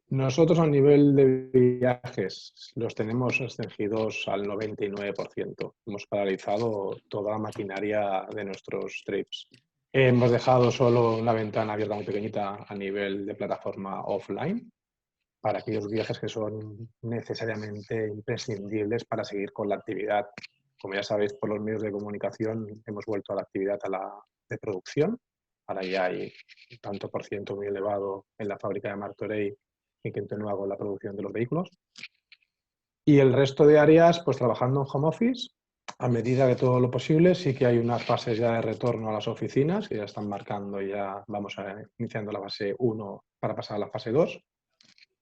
S6: Nosotros a nivel de viajes los tenemos restringidos al 99%. Hemos paralizado toda la maquinaria de nuestros trips. Hemos dejado solo una ventana abierta muy pequeñita a nivel de plataforma offline para aquellos viajes que son necesariamente imprescindibles para seguir con la actividad. Como ya sabéis, por los medios de comunicación hemos vuelto a la actividad de producción. Ahora ya hay un tanto por ciento muy elevado en la fábrica de Martorell y continúa con la producción de los vehículos. Y el resto de áreas, pues trabajando en home office, a medida de todo lo posible. Sí que hay unas fases ya de retorno a las oficinas, que ya están marcando, ya vamos iniciando la fase 1 para pasar a la fase 2.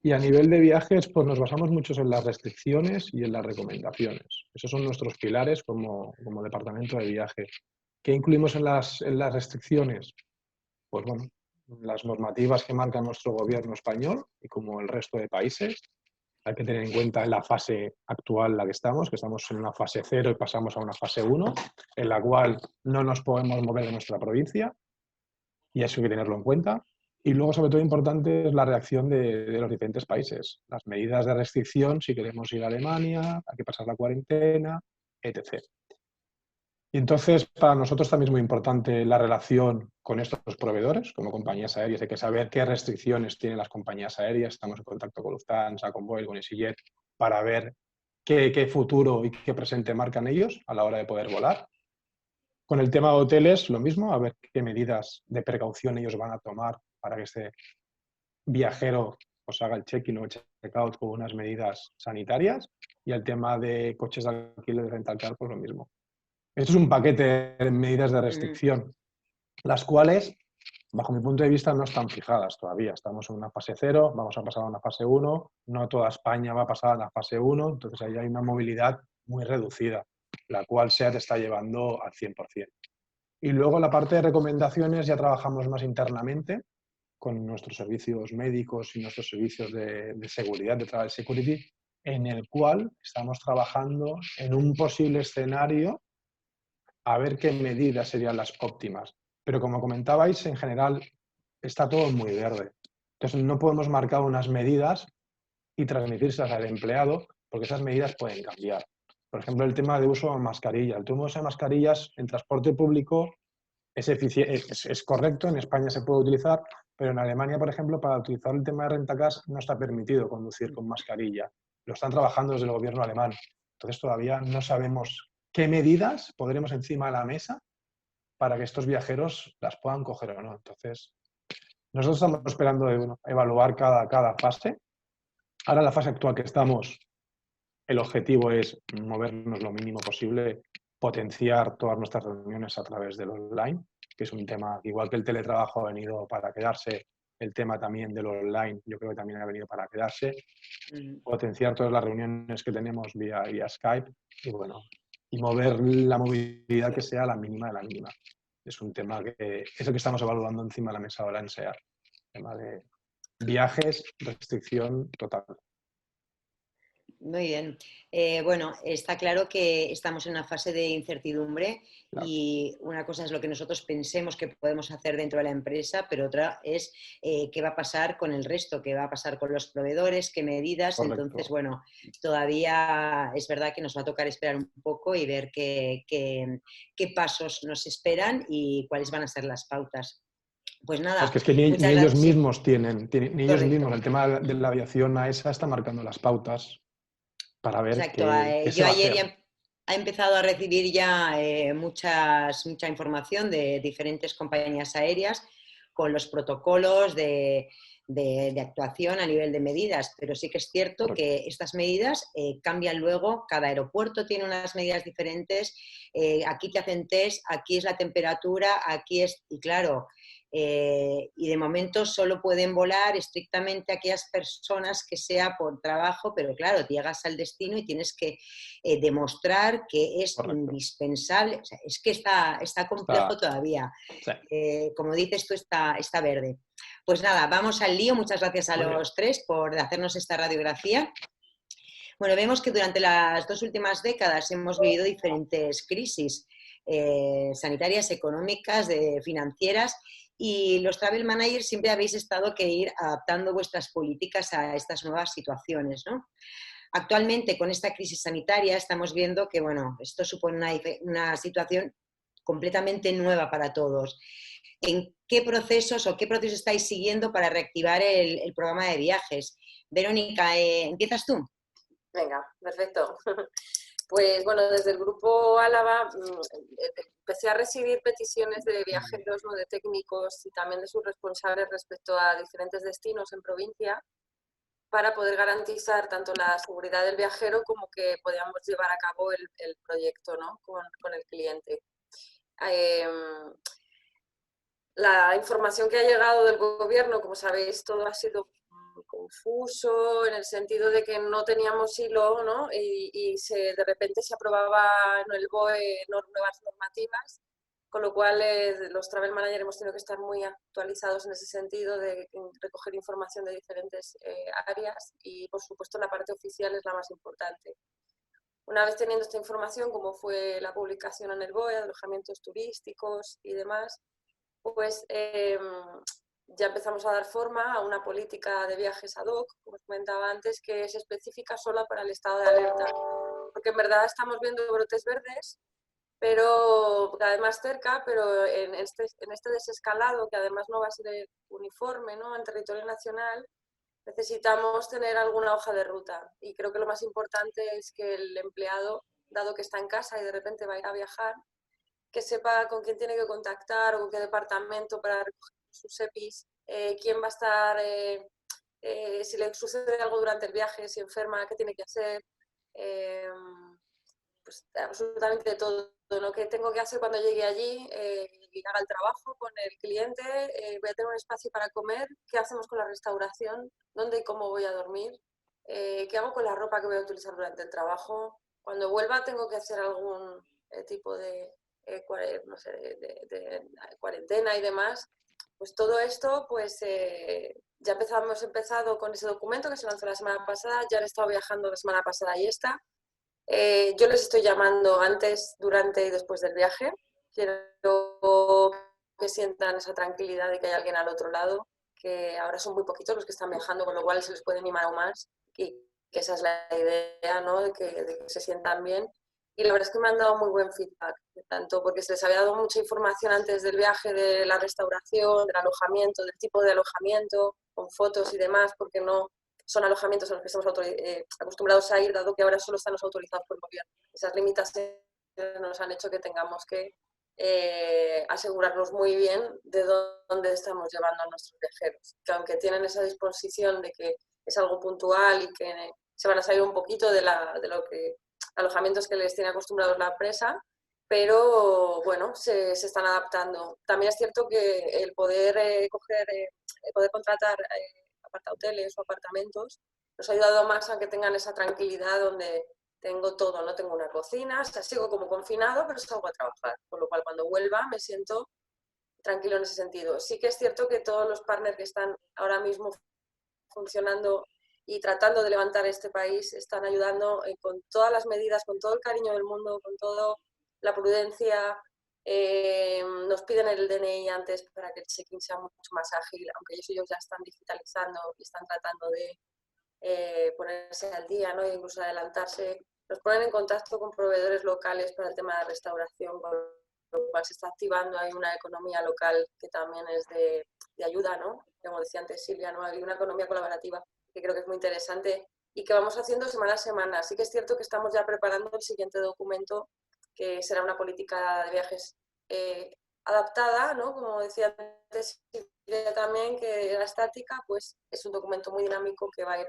S6: Y a nivel de viajes, pues nos basamos mucho en las restricciones y en las recomendaciones. Esos son nuestros pilares como departamento de viaje. ¿Qué incluimos en las restricciones? Pues bueno, las normativas que marca nuestro gobierno español y como el resto de países. Hay que tener en cuenta en la fase actual en la que estamos en una fase 0 y pasamos a una fase 1, en la cual no nos podemos mover de nuestra provincia, y eso hay que tenerlo en cuenta. Y luego, sobre todo, importante es la reacción de los diferentes países. Las medidas de restricción, si queremos ir a Alemania, hay que pasar la cuarentena, etc. Y entonces, para nosotros también es muy importante la relación con estos proveedores, como compañías aéreas. Hay que saber qué restricciones tienen las compañías aéreas. Estamos en contacto con Lufthansa, con Vueling, con EasyJet, para ver qué futuro y qué presente marcan ellos a la hora de poder volar. Con el tema de hoteles, lo mismo, a ver qué medidas de precaución ellos van a tomar para que este viajero pues haga el check-in o el check-out con unas medidas sanitarias. Y el tema de coches de alquiler de rental car, pues lo mismo. Esto es un paquete de medidas de restricción, las cuales, bajo mi punto de vista, no están fijadas todavía. Estamos en una fase 0, vamos a pasar a una fase 1, no toda España va a pasar a la fase 1, entonces ahí hay una movilidad muy reducida, la cual SEAT está llevando al 100%. Y luego en la parte de recomendaciones ya trabajamos más internamente con nuestros servicios médicos y nuestros servicios de seguridad, de Travel Security, en el cual estamos trabajando en un posible escenario a ver qué medidas serían las óptimas. Pero como comentabais, en general está todo muy verde. Entonces no podemos marcar unas medidas y transmitírselas al empleado porque esas medidas pueden cambiar. Por ejemplo, el tema de uso de mascarilla. El uso de mascarillas en transporte público es correcto, en España se puede utilizar, pero en Alemania, por ejemplo, para utilizar el tema de rentacars no está permitido conducir con mascarilla. Lo están trabajando desde el gobierno alemán. Entonces todavía no sabemos qué medidas pondremos encima de la mesa para que estos viajeros las puedan coger o no. Entonces, nosotros estamos esperando evaluar cada fase. Ahora, en la fase actual que estamos, el objetivo es movernos lo mínimo posible, potenciar todas nuestras reuniones a través del online, que es un tema, igual que el teletrabajo ha venido para quedarse, el tema también del online yo creo que también ha venido para quedarse. Potenciar todas las reuniones que tenemos vía Skype y, bueno, y mover la movilidad que sea la mínima de la mínima. Es un tema que es el que estamos evaluando encima de la mesa ahora en SEAT. Tema de viajes, restricción total.
S1: Muy bien. Bueno, está claro que estamos en una fase de incertidumbre, claro, y una cosa es lo que nosotros pensemos que podemos hacer dentro de la empresa, pero otra es qué va a pasar con el resto, qué va a pasar con los proveedores, qué medidas. Correcto. Entonces, bueno, todavía es verdad que nos va a tocar esperar un poco y ver qué pasos nos esperan y cuáles van a ser las pautas. Pues nada.
S6: Es que ni ellos mismos tienen ni ellos mismos. El tema de la aviación AESA está marcando las pautas para ver qué se va a hacer.
S1: Yo ayer he empezado a recibir ya mucha información de diferentes compañías aéreas con los protocolos de actuación a nivel de medidas, pero sí que es cierto que estas medidas cambian luego, cada aeropuerto tiene unas medidas diferentes, aquí te hacen test, aquí es la temperatura, aquí es, y claro, y de momento solo pueden volar estrictamente aquellas personas que sea por trabajo, pero claro, llegas al destino y tienes que demostrar que es indispensable. O sea, es que está complejo todavía. Sí. Como dices tú, está verde. Pues nada, vamos al lío. Muchas gracias a los tres por hacernos esta radiografía. Bueno, vemos que durante las 2 últimas décadas hemos vivido diferentes crisis sanitarias, económicas, financieras, y los travel managers siempre habéis estado que ir adaptando vuestras políticas a estas nuevas situaciones, ¿no? Actualmente, con esta crisis sanitaria, estamos viendo que, bueno, esto supone una situación completamente nueva para todos. ¿En qué procesos estáis siguiendo para reactivar el programa de viajes? Verónica, ¿empiezas tú?
S5: Venga, perfecto. Pues bueno, desde el grupo Álava empecé a recibir peticiones de viajeros, ¿no?, de técnicos y también de sus responsables respecto a diferentes destinos en provincia para poder garantizar tanto la seguridad del viajero como que podamos llevar a cabo el proyecto, ¿no?, con el cliente. La información que ha llegado del gobierno, como sabéis, todo ha sido confuso en el sentido de que no teníamos hilo, ¿no? Y de repente se aprobaba en el BOE nuevas normativas, con lo cual los travel managers hemos tenido que estar muy actualizados en ese sentido de recoger información de diferentes áreas y, por supuesto, la parte oficial es la más importante. Una vez teniendo esta información, como fue la publicación en el BOE, alojamientos turísticos y demás, pues ya empezamos a dar forma a una política de viajes ad hoc, como os comentaba antes, que es específica solo para el estado de alerta. Porque en verdad estamos viendo brotes verdes, pero cada vez más cerca, pero en este desescalado, que además no va a ser uniforme, ¿no?, en territorio nacional, necesitamos tener alguna hoja de ruta. Y creo que lo más importante es que el empleado, dado que está en casa y de repente va a ir a viajar, que sepa con quién tiene que contactar o con qué departamento para recoger sus EPIs, quién va a estar, si le sucede algo durante el viaje, si enferma, qué tiene que hacer, pues absolutamente todo lo que tengo que hacer cuando llegue allí, y haga el trabajo con el cliente, voy a tener un espacio para comer, qué hacemos con la restauración, dónde y cómo voy a dormir, qué hago con la ropa que voy a utilizar durante el trabajo. Cuando vuelva tengo que hacer algún tipo de, no sé, de cuarentena y demás. Pues todo esto, pues ya hemos empezado con ese documento que se lanzó la semana pasada, ya han estado viajando la semana pasada y esta. Yo les estoy llamando antes, durante y después del viaje. Quiero que sientan esa tranquilidad de que hay alguien al otro lado, que ahora son muy poquitos los que están viajando, con lo cual se les puede mimar aún más, y que esa es la idea, ¿no?, de que se sientan bien. Y la verdad es que me han dado muy buen feedback, tanto porque se les había dado mucha información antes del viaje de la restauración, del alojamiento, del tipo de alojamiento, con fotos y demás, porque no son alojamientos a los que estamos acostumbrados a ir, dado que ahora solo están los autorizados por el gobierno. Esas limitaciones nos han hecho que tengamos que asegurarnos muy bien de dónde estamos llevando a nuestros viajeros, que aunque tienen esa disposición de que es algo puntual y que se van a salir un poquito de lo que alojamientos que les tiene acostumbrados la empresa, pero bueno, se están adaptando. También es cierto que el poder poder contratar apartahoteles o apartamentos nos ha ayudado más a que tengan esa tranquilidad donde tengo todo, no tengo una cocina, o sea, sigo como confinado, pero salgo a trabajar, con lo cual cuando vuelva me siento tranquilo en ese sentido. Sí que es cierto que todos los partners que están ahora mismo funcionando y tratando de levantar este país están ayudando con todas las medidas, con todo el cariño del mundo, con toda la prudencia. Nos piden el DNI antes para que el check-in sea mucho más ágil, aunque ellos ya están digitalizando y están tratando de ponerse al día, ¿no?, e incluso adelantarse. Nos ponen en contacto con proveedores locales para el tema de restauración, con lo cual se está activando. Hay una economía local que también es de ayuda, ¿no?, como decía antes Silvia, ¿no?, hay una economía colaborativa que creo que es muy interesante y que vamos haciendo semana a semana. Sí que es cierto que estamos ya preparando el siguiente documento, que será una política de viajes adaptada, ¿no?, como decía antes también, que la estática, pues es un documento muy dinámico que va a ir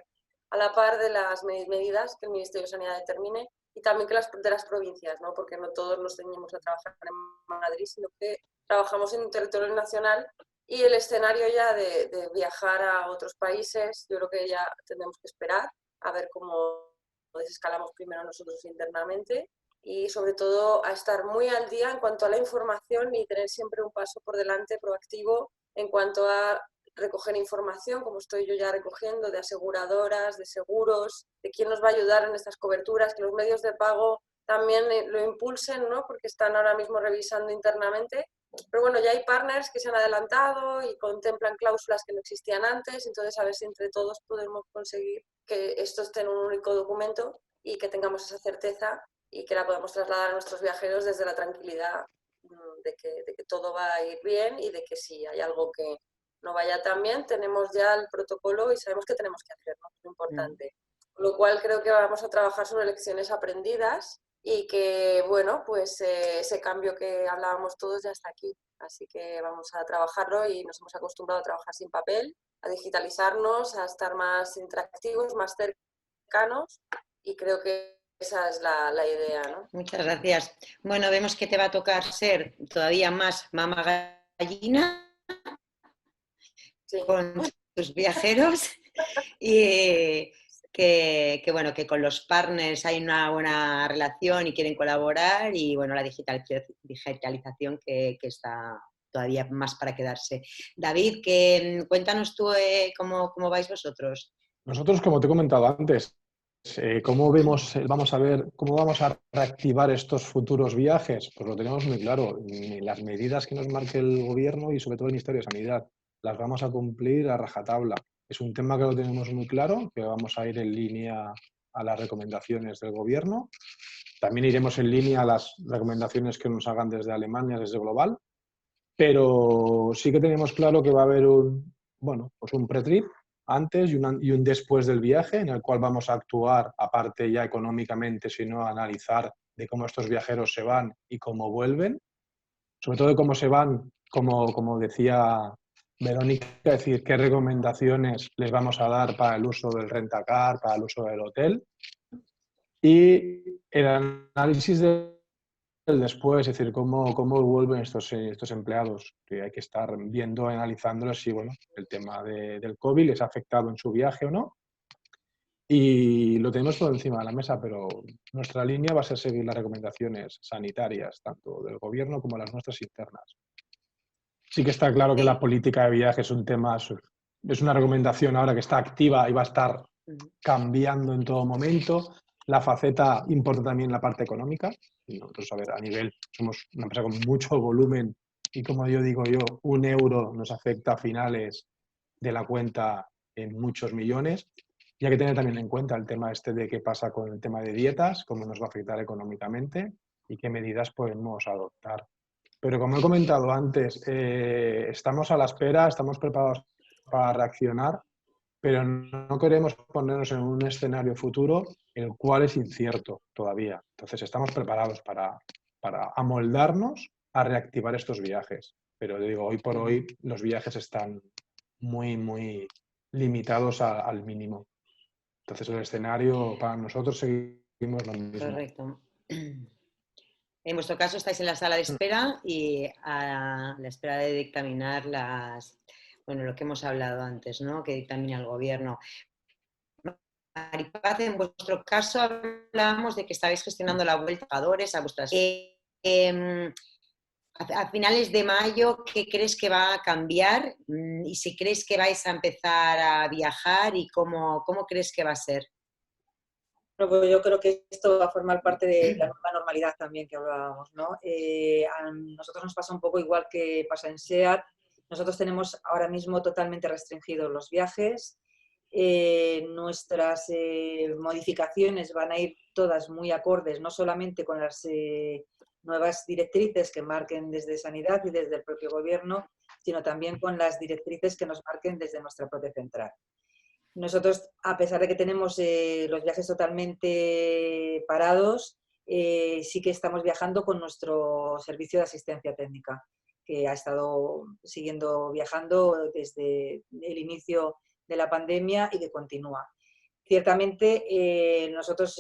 S5: a la par de las medidas que el Ministerio de Sanidad determine y también que de las provincias, ¿no?, porque no todos nos ceñimos a trabajar en Madrid, sino que trabajamos en un territorio nacional. Y el escenario ya de viajar a otros países, yo creo que ya tendremos que esperar a ver cómo desescalamos primero nosotros internamente y sobre todo a estar muy al día en cuanto a la información y tener siempre un paso por delante proactivo en cuanto a recoger información, como estoy yo ya recogiendo, de aseguradoras, de seguros, de quién nos va a ayudar en estas coberturas, que los medios de pago también lo impulsen, ¿no?, porque están ahora mismo revisando internamente. Pero bueno, ya hay partners que se han adelantado y contemplan cláusulas que no existían antes, entonces a ver si entre todos podemos conseguir que esto esté en un único documento y que tengamos esa certeza y que la podamos trasladar a nuestros viajeros desde la tranquilidad de que todo va a ir bien y de que si hay algo que no vaya tan bien, tenemos ya el protocolo y sabemos qué tenemos que hacer, ¿no?, es lo importante. Con lo cual creo que vamos a trabajar sobre lecciones aprendidas y que, bueno, pues ese cambio que hablábamos todos ya está aquí. Así que vamos a trabajarlo y nos hemos acostumbrado a trabajar sin papel, a digitalizarnos, a estar más interactivos, más cercanos y creo que esa es la idea, ¿no?
S1: Muchas gracias. Bueno, vemos que te va a tocar ser todavía más mamá gallina, sí, con tus viajeros y que bueno, que con los partners hay una buena relación y quieren colaborar y bueno, la digitalización que está todavía más para quedarse. David, cuéntanos tú cómo vais vosotros.
S6: Nosotros, como te he comentado antes, ¿cómo vemos, vamos a ver, cómo vamos a reactivar estos futuros viajes? Pues lo tenemos muy claro, las medidas que nos marque el gobierno y sobre todo el Ministerio de Sanidad. las vamos a cumplir a rajatabla. Es un tema que lo tenemos muy claro, que vamos a ir en línea a las recomendaciones del gobierno. También iremos en línea a las recomendaciones que nos hagan desde Alemania, desde Global. Pero sí que tenemos claro que va a haber un pre-trip antes y un después del viaje, en el cual vamos a actuar, aparte ya económicamente, sino a analizar de cómo estos viajeros se van y cómo vuelven. Sobre todo de cómo se van, como decía Verónica, es decir, qué recomendaciones les vamos a dar para el uso del rentacar, para el uso del hotel. Y el análisis del después, es decir, cómo vuelven estos empleados, que hay que estar viendo, analizándolos si el tema del COVID les ha afectado en su viaje o no. Y lo tenemos todo encima de la mesa, pero nuestra línea va a ser seguir las recomendaciones sanitarias, tanto del gobierno como las nuestras internas. Sí que está claro que la política de viaje es un tema, es una recomendación ahora que está activa y va a estar cambiando en todo momento. La faceta importa también la parte económica. Y nosotros, a nivel, somos una empresa con mucho volumen y como yo digo, 1 euro nos afecta a finales de la cuenta en muchos millones. Y hay que tener también en cuenta el tema de qué pasa con el tema de dietas, cómo nos va a afectar económicamente y qué medidas podemos adoptar. Pero como he comentado antes, estamos a la espera, estamos preparados para reaccionar, pero no queremos ponernos en un escenario futuro el cual es incierto todavía. Entonces estamos preparados para amoldarnos a reactivar estos viajes. Pero digo, hoy por hoy los viajes están muy, muy limitados al mínimo. Entonces el escenario para nosotros seguimos lo mismo.
S1: Correcto. En vuestro caso estáis en la sala de espera y a la espera de dictaminar lo que hemos hablado antes, ¿no? Que dictamina el gobierno. Maripaz, en vuestro caso hablábamos de que estabais gestionando la vuelta a jugadores, a vuestras... a finales de mayo, ¿qué crees que va a cambiar? Y si crees que vais a empezar a viajar y cómo crees que va a ser.
S4: Bueno, pues yo creo que esto va a formar parte de la nueva normalidad también que hablábamos, ¿no? A nosotros nos pasa un poco igual que pasa en SEAT. Nosotros tenemos ahora mismo totalmente restringidos los viajes. Nuestras modificaciones van a ir todas muy acordes, no solamente con las nuevas directrices que marquen desde Sanidad y desde el propio Gobierno, sino también con las directrices que nos marquen desde nuestra propia central. Nosotros, a pesar de que tenemos los viajes totalmente parados, sí que estamos viajando con nuestro servicio de asistencia técnica, que ha estado viajando desde el inicio de la pandemia y que continúa. Ciertamente, nosotros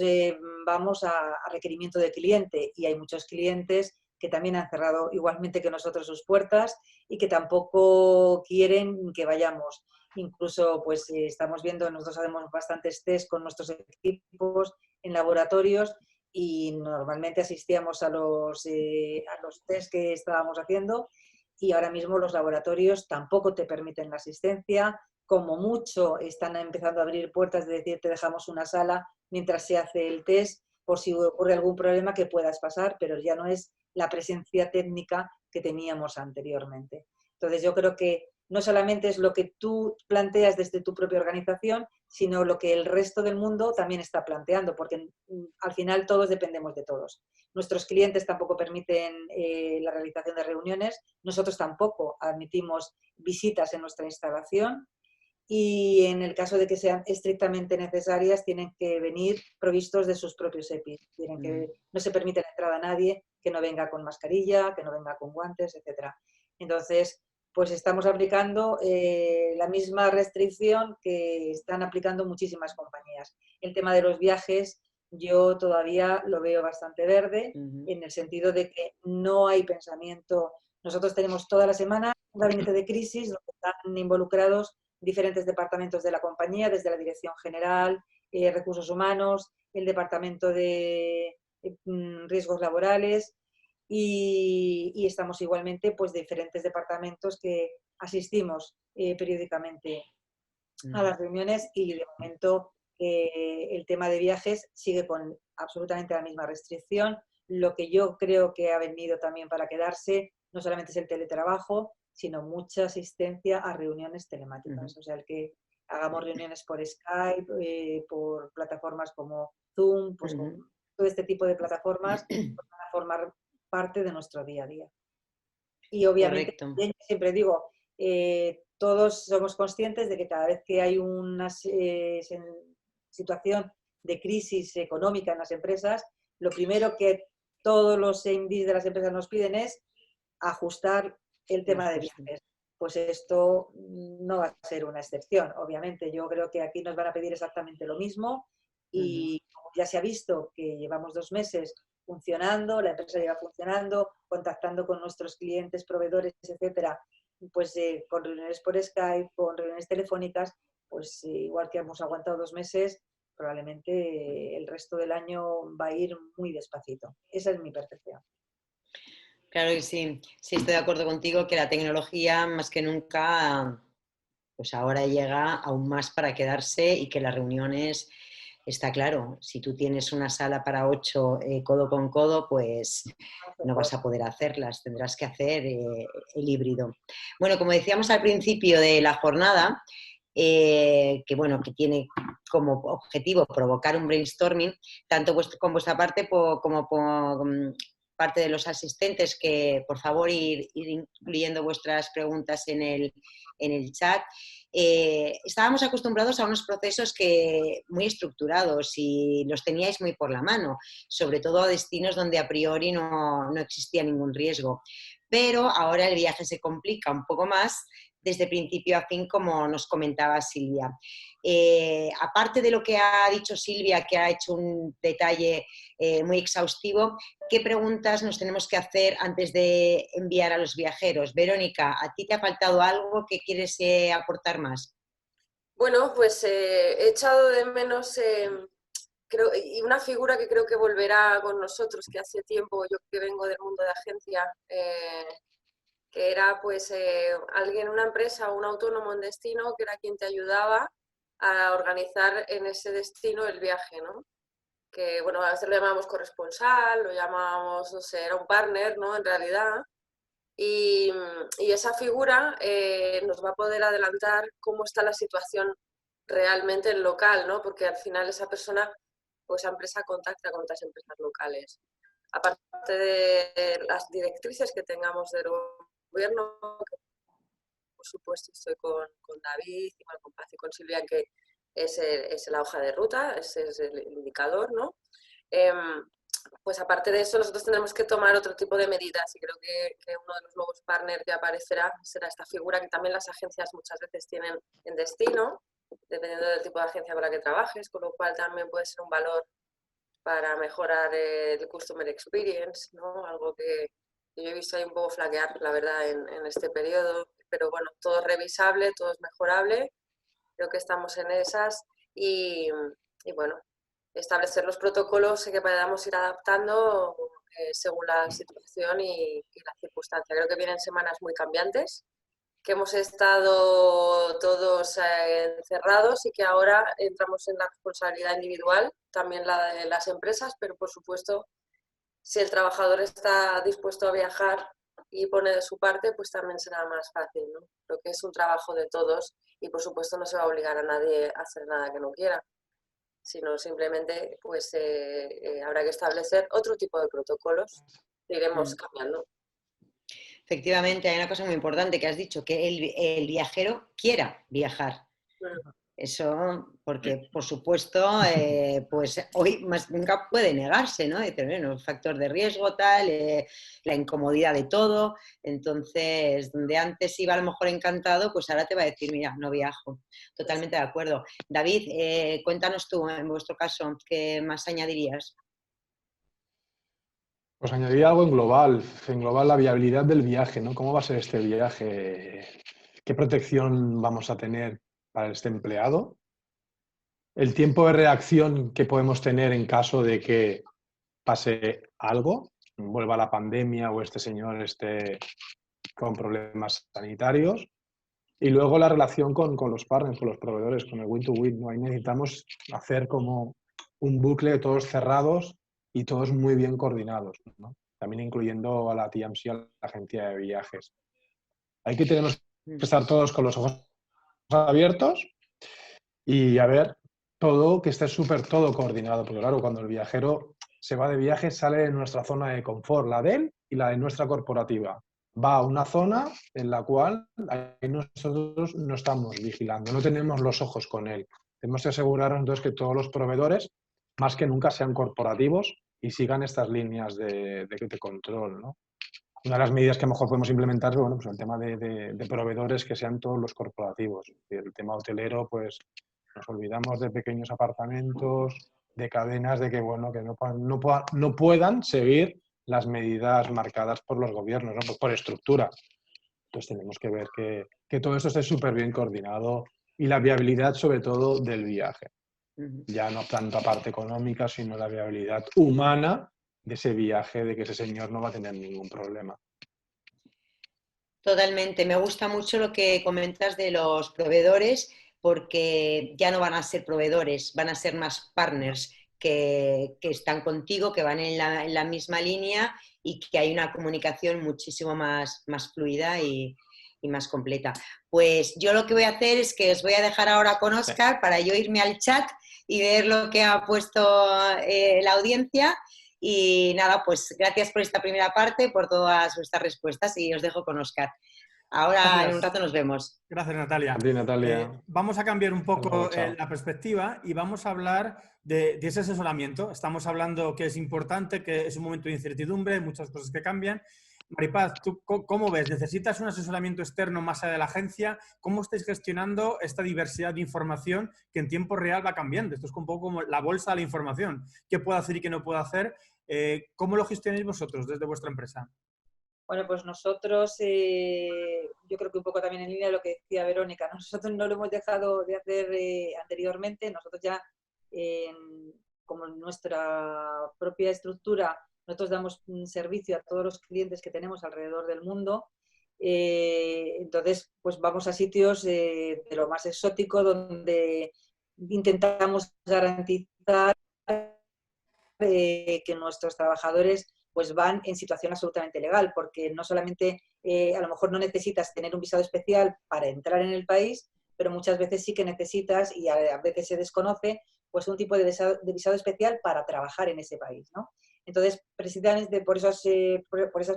S4: vamos a requerimiento del cliente y hay muchos clientes que también han cerrado igualmente que nosotros sus puertas y que tampoco quieren que vayamos. Incluso pues estamos viendo, nosotros hacemos bastantes test con nuestros equipos en laboratorios y normalmente asistíamos a los test que estábamos haciendo y ahora mismo los laboratorios tampoco te permiten la asistencia. Como mucho están empezando a abrir puertas de decir te dejamos una sala mientras se hace el test por si ocurre algún problema que puedas pasar, pero ya no es la presencia técnica que teníamos anteriormente. Entonces yo creo que no solamente es lo que tú planteas desde tu propia organización, sino lo que el resto del mundo también está planteando, porque al final todos dependemos de todos. Nuestros clientes tampoco permiten la realización de reuniones, nosotros tampoco admitimos visitas en nuestra instalación y en el caso de que sean estrictamente necesarias tienen que venir provistos de sus propios EPIs. No se permite la entrada a nadie que no venga con mascarilla, que no venga con guantes, etc. Entonces, pues estamos aplicando la misma restricción que están aplicando muchísimas compañías. El tema de los viajes yo todavía lo veo bastante verde, en el sentido de que no hay pensamiento. Nosotros tenemos toda la semana un gabinete de crisis donde están involucrados diferentes departamentos de la compañía, desde la Dirección General, Recursos Humanos, el Departamento de Riesgos Laborales, y estamos igualmente pues diferentes departamentos que asistimos periódicamente a las reuniones y de momento el tema de viajes sigue con absolutamente la misma restricción. Lo que yo creo que ha venido también para quedarse no solamente es el teletrabajo, sino mucha asistencia a reuniones telemáticas. O sea, el que hagamos reuniones por Skype, por plataformas como Zoom, pues todo este tipo de plataformas pues, van a formar parte de nuestro día a día. Y obviamente, siempre digo, todos somos conscientes de que cada vez que hay una situación de crisis económica en las empresas, lo primero que todos los MDs de las empresas nos piden es ajustar el tema de viajes. Pues esto no va a ser una excepción. Obviamente, yo creo que aquí nos van a pedir exactamente lo mismo y como ya se ha visto que llevamos 2 meses funcionando, la empresa lleva funcionando, contactando con nuestros clientes, proveedores, etcétera, pues con reuniones por Skype, con reuniones telefónicas, pues igual que hemos aguantado 2 meses, probablemente el resto del año va a ir muy despacito. Esa es mi percepción.
S1: Claro que sí, sí estoy de acuerdo contigo que la tecnología más que nunca, pues ahora llega aún más para quedarse y que las reuniones, está claro, si tú tienes una sala para 8 codo con codo, pues no vas a poder hacerlas, tendrás que hacer el híbrido. Bueno, como decíamos al principio de la jornada, que tiene como objetivo provocar un brainstorming, tanto con vuestra parte como por parte de los asistentes, que por favor ir incluyendo vuestras preguntas en el chat. Estábamos acostumbrados a unos procesos muy estructurados y los teníais muy por la mano, sobre todo a destinos donde a priori no existía ningún riesgo. Pero ahora el viaje se complica un poco más desde principio a fin, como nos comentaba Silvia. Aparte de lo que ha dicho Silvia, que ha hecho un detalle muy exhaustivo, ¿qué preguntas nos tenemos que hacer antes de enviar a los viajeros? Verónica, ¿a ti te ha faltado algo que quieres aportar más?
S5: Bueno, pues he echado de menos y una figura que creo que volverá con nosotros, que hace tiempo, yo que vengo del mundo de agencia, que era pues alguien, una empresa o un autónomo en destino, que era quien te ayudaba a organizar en ese destino el viaje, ¿no? Que, bueno, a veces lo llamábamos corresponsal, lo llamábamos, no sé, era un partner, ¿no? En realidad. Y esa figura nos va a poder adelantar cómo está la situación realmente en local, ¿no? Porque al final esa persona o esa empresa contacta con otras empresas locales. Aparte de las directrices que tengamos del gobierno, que por supuesto estoy con David, y con Paz y con Silvia, que es la hoja de ruta, ese es el indicador, ¿no? Pues aparte de eso, nosotros tendremos que tomar otro tipo de medidas y creo que uno de los nuevos partners que aparecerá será esta figura que también las agencias muchas veces tienen en destino, dependiendo del tipo de agencia con la que trabajes, con lo cual también puede ser un valor para mejorar el customer experience, ¿no? Algo que yo he visto ahí un poco flaquear, la verdad, en este periodo, pero bueno, todo es revisable, todo es mejorable, creo que estamos en esas y bueno, establecer los protocolos que podamos ir adaptando según la situación y la circunstancia. Creo que vienen semanas muy cambiantes, que hemos estado todos encerrados y que ahora entramos en la responsabilidad individual, también la de las empresas, pero por supuesto, si el trabajador está dispuesto a viajar y pone de su parte, pues también será más fácil, ¿no? Creo que es un trabajo de todos y por supuesto no se va a obligar a nadie a hacer nada que no quiera, sino simplemente pues habrá que establecer otro tipo de protocolos que iremos cambiando.
S1: Efectivamente, hay una cosa muy importante que has dicho, que el viajero quiera viajar. Eso, porque por supuesto, pues hoy más nunca puede negarse, ¿no? Dice, bueno, factor de riesgo, tal, la incomodidad de todo. Entonces, donde antes iba a lo mejor encantado, pues ahora te va a decir, mira, no viajo. Totalmente de acuerdo. David, cuéntanos tú, en vuestro caso, ¿qué más añadirías?
S6: Pues añadiría algo en global la viabilidad del viaje, ¿no? ¿Cómo va a ser este viaje? ¿Qué protección vamos a tener para este empleado? El tiempo de reacción que podemos tener en caso de que pase algo, vuelva la pandemia o este señor esté con problemas sanitarios. Y luego la relación con los partners, con los proveedores, con el win-to-win, ¿no? Ahí necesitamos hacer como un bucle de todos cerrados y todos muy bien coordinados, ¿no? También incluyendo a la TMC, a la agencia de viajes. Aquí tenemos que estar todos con los ojos abiertos y a ver todo, que esté súper todo coordinado, porque claro, cuando el viajero se va de viaje sale de nuestra zona de confort, la de él y la de nuestra corporativa. Va a una zona en la cual nosotros no estamos vigilando, no tenemos los ojos con él. Tenemos que asegurarnos entonces que todos los proveedores, más que nunca, sean corporativos y sigan estas líneas de control, ¿no? Una de las medidas que mejor podemos implementar es, bueno, pues el tema de proveedores que sean todos los corporativos. El tema hotelero, pues nos olvidamos de pequeños apartamentos, de cadenas, de que, bueno, que no puedan seguir las medidas marcadas por los gobiernos, ¿no? Pues por estructura. Entonces tenemos que ver que todo esto esté súper bien coordinado y la viabilidad, sobre todo, del viaje. Ya no tanto la parte económica, sino la viabilidad humana de ese viaje, de que ese señor no va a tener ningún problema.
S1: Totalmente. Me gusta mucho lo que comentas de los proveedores, porque ya no van a ser proveedores, van a ser más partners que están contigo, que van en la misma línea y que hay una comunicación muchísimo más fluida y más completa. Pues yo lo que voy a hacer es que os voy a dejar ahora con Óscar para yo irme al chat y ver lo que ha puesto la audiencia. Y nada, pues gracias por esta primera parte, por todas vuestras respuestas y os dejo con Óscar. Ahora
S2: Gracias.
S1: en un rato nos vemos.
S2: Gracias, Natalia.
S6: A ti, Natalia.
S2: Vamos a cambiar un poco
S6: luego, chao.
S2: la perspectiva y vamos a hablar de ese asesoramiento. Estamos hablando que es importante, que es un momento de incertidumbre, hay muchas cosas que cambian. Maripaz, ¿tú cómo ves? ¿Necesitas un asesoramiento externo más allá de la agencia? ¿Cómo estáis gestionando esta diversidad de información que en tiempo real va cambiando? Esto es un poco como la bolsa de la información. ¿Qué puedo hacer y qué no puedo hacer? ¿Cómo lo gestionáis vosotros desde vuestra empresa?
S4: Bueno, pues nosotros, yo creo que un poco también en línea de lo que decía Verónica, ¿no? Nosotros no lo hemos dejado de hacer anteriormente, nosotros ya, como nuestra propia estructura, nosotros damos un servicio a todos los clientes que tenemos alrededor del mundo, entonces pues vamos a sitios de lo más exótico donde intentamos garantizar que nuestros trabajadores pues van en situación absolutamente legal, porque no solamente a lo mejor no necesitas tener un visado especial para entrar en el país, pero muchas veces sí que necesitas, y a veces se desconoce, pues un tipo de visado especial para trabajar en ese país, ¿no? Entonces, precisamente por esas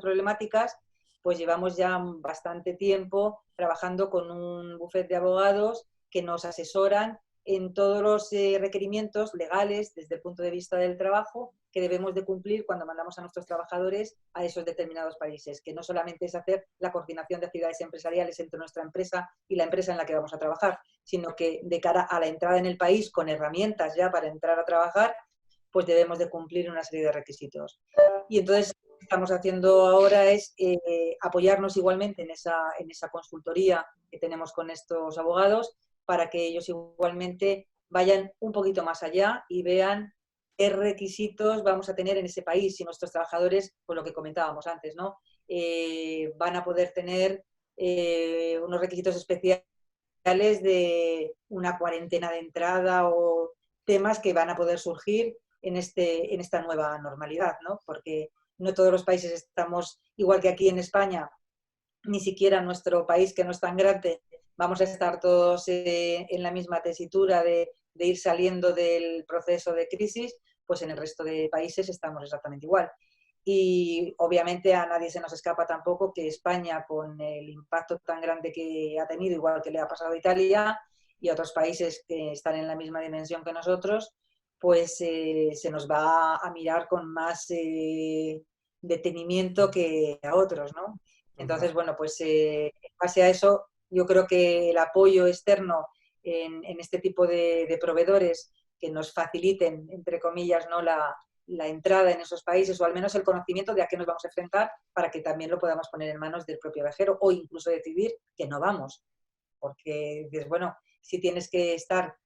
S4: problemáticas, pues llevamos ya bastante tiempo trabajando con un bufete de abogados que nos asesoran en todos los requerimientos legales desde el punto de vista del trabajo que debemos de cumplir cuando mandamos a nuestros trabajadores a esos determinados países, que no solamente es hacer la coordinación de actividades empresariales entre nuestra empresa y la empresa en la que vamos a trabajar, sino que de cara a la entrada en el país con herramientas ya para entrar a trabajar, pues debemos de cumplir una serie de requisitos. Y entonces lo que estamos haciendo ahora es apoyarnos igualmente en esa consultoría que tenemos con estos abogados, para que ellos igualmente vayan un poquito más allá y vean qué requisitos vamos a tener en ese país. Si nuestros trabajadores, pues lo que comentábamos antes, ¿no? Van a poder tener unos requisitos especiales de una cuarentena de entrada o temas que van a poder surgir en esta nueva normalidad, ¿no? Porque no todos los países estamos igual que aquí en España, ni siquiera nuestro país, que no es tan grande, vamos a estar todos en la misma tesitura de ir saliendo del proceso de crisis, pues en el resto de países estamos exactamente igual. Y obviamente a nadie se nos escapa tampoco que España, con el impacto tan grande que ha tenido, igual que le ha pasado a Italia y a otros países que están en la misma dimensión que nosotros, pues se nos va a mirar con más detenimiento que a otros, ¿no? Entonces, bueno, pues en base a eso, yo creo que el apoyo externo en este tipo de proveedores que nos faciliten, entre comillas, ¿no?, la entrada en esos países, o al menos el conocimiento de a qué nos vamos a enfrentar, para que también lo podamos poner en manos del propio viajero, o incluso decidir que no vamos. Porque dices, bueno, si tienes que estar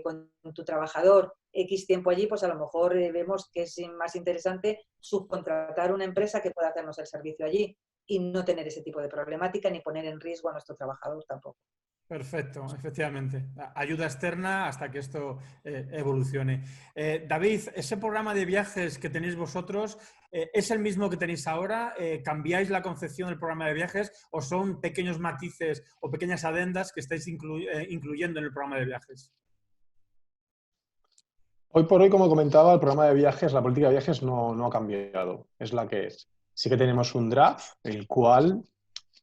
S4: con tu trabajador X tiempo allí, pues a lo mejor vemos que es más interesante subcontratar una empresa que pueda hacernos el servicio allí y no tener ese tipo de problemática ni poner en riesgo a nuestro trabajador tampoco.
S2: Perfecto, efectivamente. Ayuda externa hasta que esto evolucione. David, ese programa de viajes que tenéis vosotros, ¿es el mismo que tenéis ahora? ¿Cambiáis la concepción del programa de viajes o son pequeños matices o pequeñas adendas que estáis incluyendo en el programa de viajes?
S6: Hoy por hoy, como comentaba, el programa de viajes, la política de viajes no ha cambiado, es la que es. Sí que tenemos un draft, el cual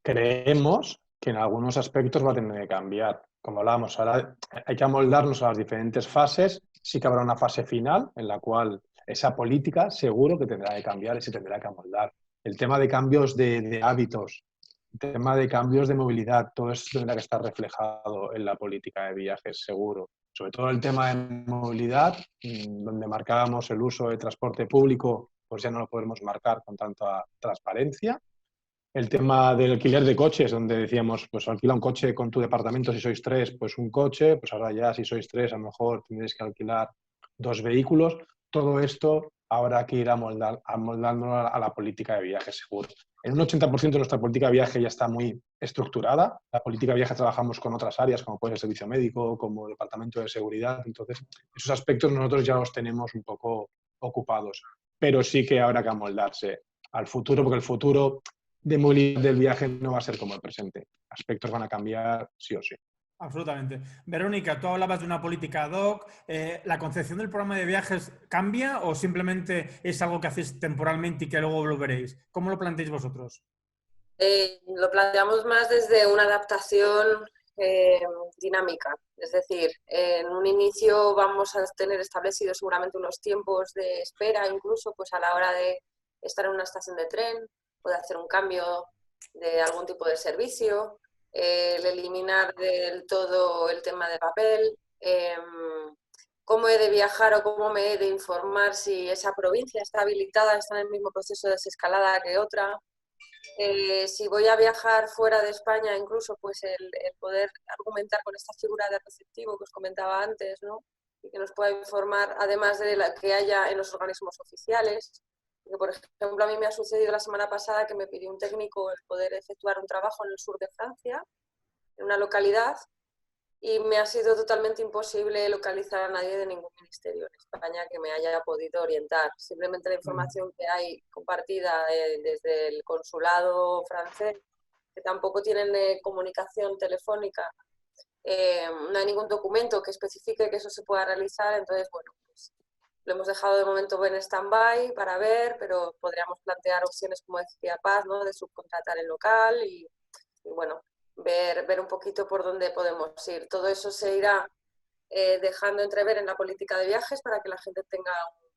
S6: creemos que en algunos aspectos va a tener que cambiar. Como hablábamos, ahora hay que amoldarnos a las diferentes fases. Sí que habrá una fase final en la cual esa política seguro que tendrá que cambiar y se tendrá que amoldar. El tema de cambios de hábitos, el tema de cambios de movilidad, todo eso tendrá que estar reflejado en la política de viajes, seguro. Sobre todo el tema de movilidad, donde marcábamos el uso de transporte público, pues ya no lo podremos marcar con tanta transparencia. El tema del alquiler de coches, donde decíamos, pues alquila un coche con tu departamento, si sois 3, pues un coche, pues ahora ya si sois 3 a lo mejor tendréis que alquilar 2 vehículos. Todo esto habrá que ir amoldándolo a la política de viaje, seguro. En un 80% de nuestra política de viaje ya está muy estructurada. La política de viaje trabajamos con otras áreas, como puede ser el servicio médico, como departamento de seguridad. Entonces, esos aspectos nosotros ya los tenemos un poco ocupados. Pero sí que habrá que amoldarse al futuro, porque el futuro de movilidad del viaje no va a ser como el presente. Aspectos van a cambiar sí o sí.
S2: Absolutamente. Verónica, tú hablabas de una política ad hoc. ¿La concepción del programa de viajes cambia o simplemente es algo que hacéis temporalmente y que luego lo veréis? ¿Cómo lo planteáis vosotros?
S5: Lo planteamos más desde una adaptación dinámica. Es decir, en un inicio vamos a tener establecidos seguramente unos tiempos de espera, incluso pues a la hora de estar en una estación de tren o de hacer un cambio de algún tipo de servicio, el eliminar del todo el tema de papel, cómo he de viajar o cómo me he de informar si esa provincia está habilitada, está en el mismo proceso de desescalada que otra. Si voy a viajar fuera de España, incluso pues el poder argumentar con esta figura de receptivo que os comentaba antes, ¿no? Y que nos pueda informar, además de la que haya en los organismos oficiales. Porque, por ejemplo, a mí me ha sucedido la semana pasada que me pidió un técnico el poder efectuar un trabajo en el sur de Francia, en una localidad, y me ha sido totalmente imposible localizar a nadie de ningún ministerio en España que me haya podido orientar. Simplemente la información que hay compartida desde el consulado francés, que tampoco tienen comunicación telefónica, no hay ningún documento que especifique que eso se pueda realizar, entonces, bueno, pues lo hemos dejado de momento en stand-by para ver, pero podríamos plantear opciones, como decía Paz, ¿no? De subcontratar el local y bueno, ver un poquito por dónde podemos ir. Todo eso se irá dejando entrever en la política de viajes para que la gente tenga un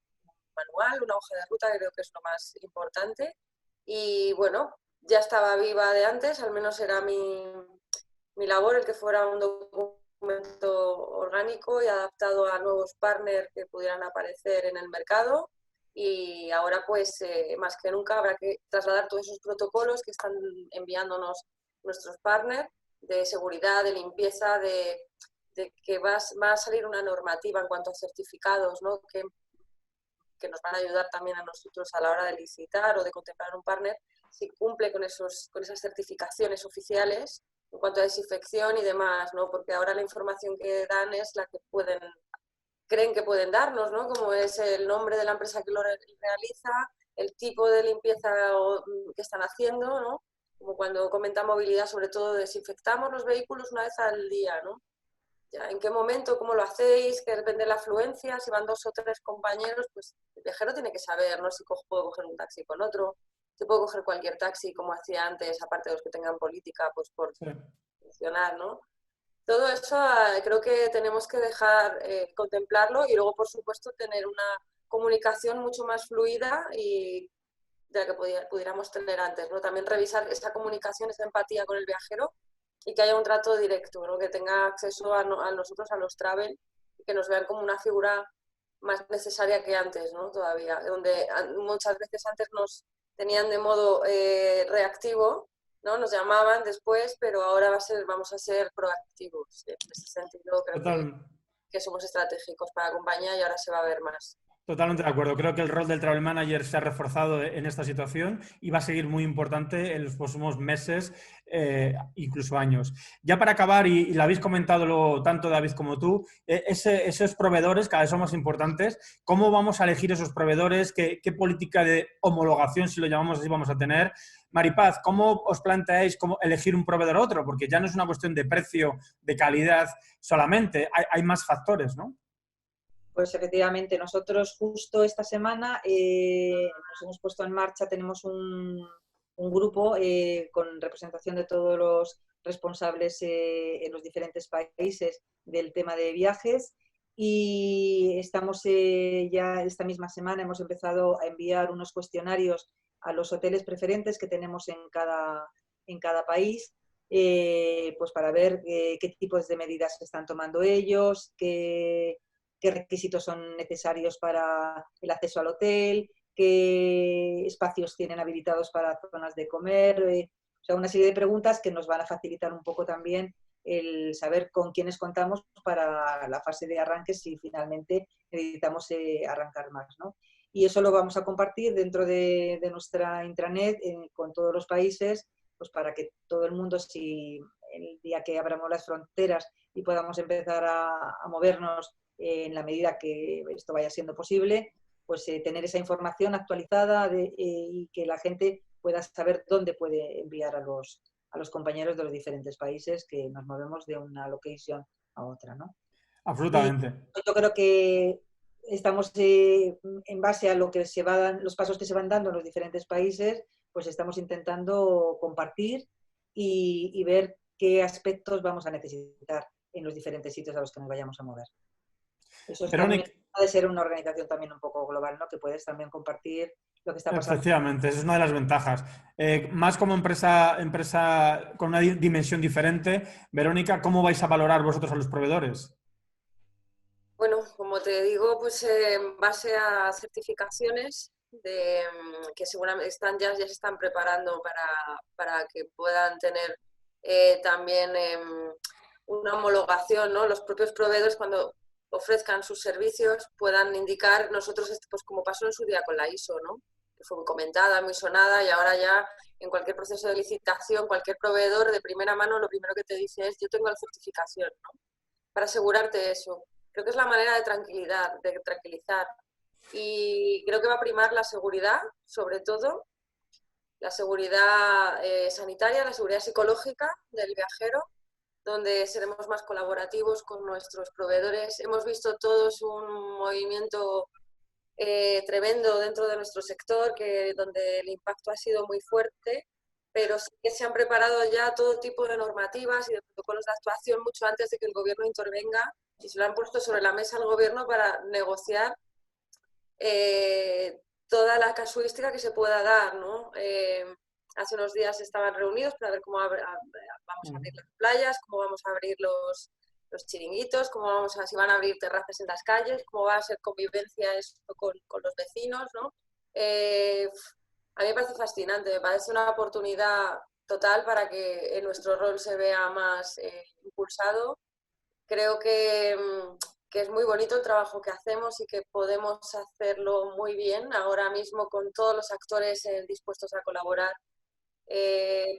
S5: manual, una hoja de ruta, que creo que es lo más importante. Y bueno, ya estaba viva de antes, al menos era mi labor el que fuera un documento orgánico y adaptado a nuevos partners que pudieran aparecer en el mercado. Y ahora, pues, más que nunca, habrá que trasladar todos esos protocolos que están enviándonos nuestros partners de seguridad, de limpieza, de que va a salir una normativa en cuanto a certificados, ¿no? que nos van a ayudar también a nosotros a la hora de licitar o de contemplar un partner si cumple con esas certificaciones oficiales en cuanto a desinfección y demás, ¿no? Porque ahora la información que dan es la que creen que pueden darnos, ¿no? Como es el nombre de la empresa que lo realiza, el tipo de limpieza que están haciendo, ¿no? Como cuando comenta movilidad, sobre todo desinfectamos los vehículos una vez al día, ¿no? Ya, ¿en qué momento? ¿Cómo lo hacéis? Que depende de la afluencia. Si van 2 o 3 compañeros, pues el viajero tiene que saber, ¿no? Si puedo coger un taxi con otro, si puedo coger cualquier taxi, como hacía antes, aparte de los que tengan política, pues por funcionar, ¿no? Todo eso creo que tenemos que dejar contemplarlo y luego, por supuesto, tener una comunicación mucho más fluida y de la que pudiéramos tener antes, ¿no? También revisar esa comunicación, esa empatía con el viajero y que haya un trato directo, ¿no? Que tenga acceso a nosotros, a los travel, y que nos vean como una figura más necesaria que antes, ¿no? Todavía, donde muchas veces antes nos tenían de modo reactivo, ¿no? Nos llamaban después, pero ahora vamos a ser proactivos. En ese sentido creo que somos estratégicos para la compañía y ahora se va a ver más.
S2: Totalmente de acuerdo. Creo que el rol del Travel Manager se ha reforzado en esta situación y va a seguir muy importante en los próximos meses, incluso años. Ya para acabar, y lo habéis comentado tanto David como tú, esos proveedores cada vez son más importantes. ¿Cómo vamos a elegir esos proveedores? ¿Qué política de homologación, si lo llamamos así, vamos a tener? Maripaz, ¿cómo os planteáis cómo elegir un proveedor a otro? Porque ya no es una cuestión de precio, de calidad solamente, hay más factores, ¿no?
S4: Pues efectivamente, nosotros justo esta semana nos hemos puesto en marcha, tenemos un grupo con representación de todos los responsables en los diferentes países del tema de viajes y estamos ya esta misma semana hemos empezado a enviar unos cuestionarios a los hoteles preferentes que tenemos en cada país, pues para ver qué tipos de medidas están tomando ellos, qué requisitos son necesarios para el acceso al hotel, qué espacios tienen habilitados para zonas de comer, o sea, una serie de preguntas que nos van a facilitar un poco también el saber con quiénes contamos para la fase de arranque si finalmente necesitamos arrancar más, ¿no? Y eso lo vamos a compartir dentro de nuestra intranet con todos los países, pues para que todo el mundo, si el día que abramos las fronteras y podamos empezar a movernos en la medida que esto vaya siendo posible, pues tener esa información actualizada y que la gente pueda saber dónde puede enviar a los compañeros de los diferentes países que nos movemos de una location a otra, ¿no?
S2: Absolutamente.
S4: Y yo creo que estamos en base a lo que los pasos que se van dando en los diferentes países, pues estamos intentando compartir y ver qué aspectos vamos a necesitar en los diferentes sitios a los que nos vayamos a mover. Eso es también, puede ser una organización también un poco global, ¿no? Que puedes también compartir lo que está pasando.
S2: Efectivamente, esa es una de las ventajas. Más como empresa con una dimensión diferente, Verónica, ¿cómo vais a valorar vosotros a los proveedores?
S5: Bueno, como te digo, pues en base a certificaciones que seguramente ya se están preparando para que puedan tener también una homologación, ¿no? Los propios proveedores cuando ofrezcan sus servicios puedan indicar, nosotros, pues como pasó en su día con la ISO, ¿no? Que fue muy comentada, muy sonada, y ahora ya en cualquier proceso de licitación, cualquier proveedor de primera mano lo primero que te dice es yo tengo la certificación, ¿no? Para asegurarte eso. Creo que es la manera de tranquilizar. Y creo que va a primar la seguridad, sobre todo, la seguridad sanitaria, la seguridad psicológica del viajero, donde seremos más colaborativos con nuestros proveedores. Hemos visto todos un movimiento tremendo dentro de nuestro sector, donde el impacto ha sido muy fuerte, pero sí que se han preparado ya todo tipo de normativas y de protocolos de actuación mucho antes de que el gobierno intervenga, y se lo han puesto sobre la mesa al gobierno para negociar toda la casuística que se pueda dar, ¿no? Hace unos días estaban reunidos para ver cómo vamos a abrir las playas, cómo vamos a abrir los chiringuitos, si van a abrir terrazas en las calles, cómo va a ser convivencia eso con los vecinos, ¿no? A mí me parece fascinante, me parece una oportunidad total para que nuestro rol se vea más impulsado. Creo que es muy bonito el trabajo que hacemos y que podemos hacerlo muy bien ahora mismo con todos los actores dispuestos a colaborar.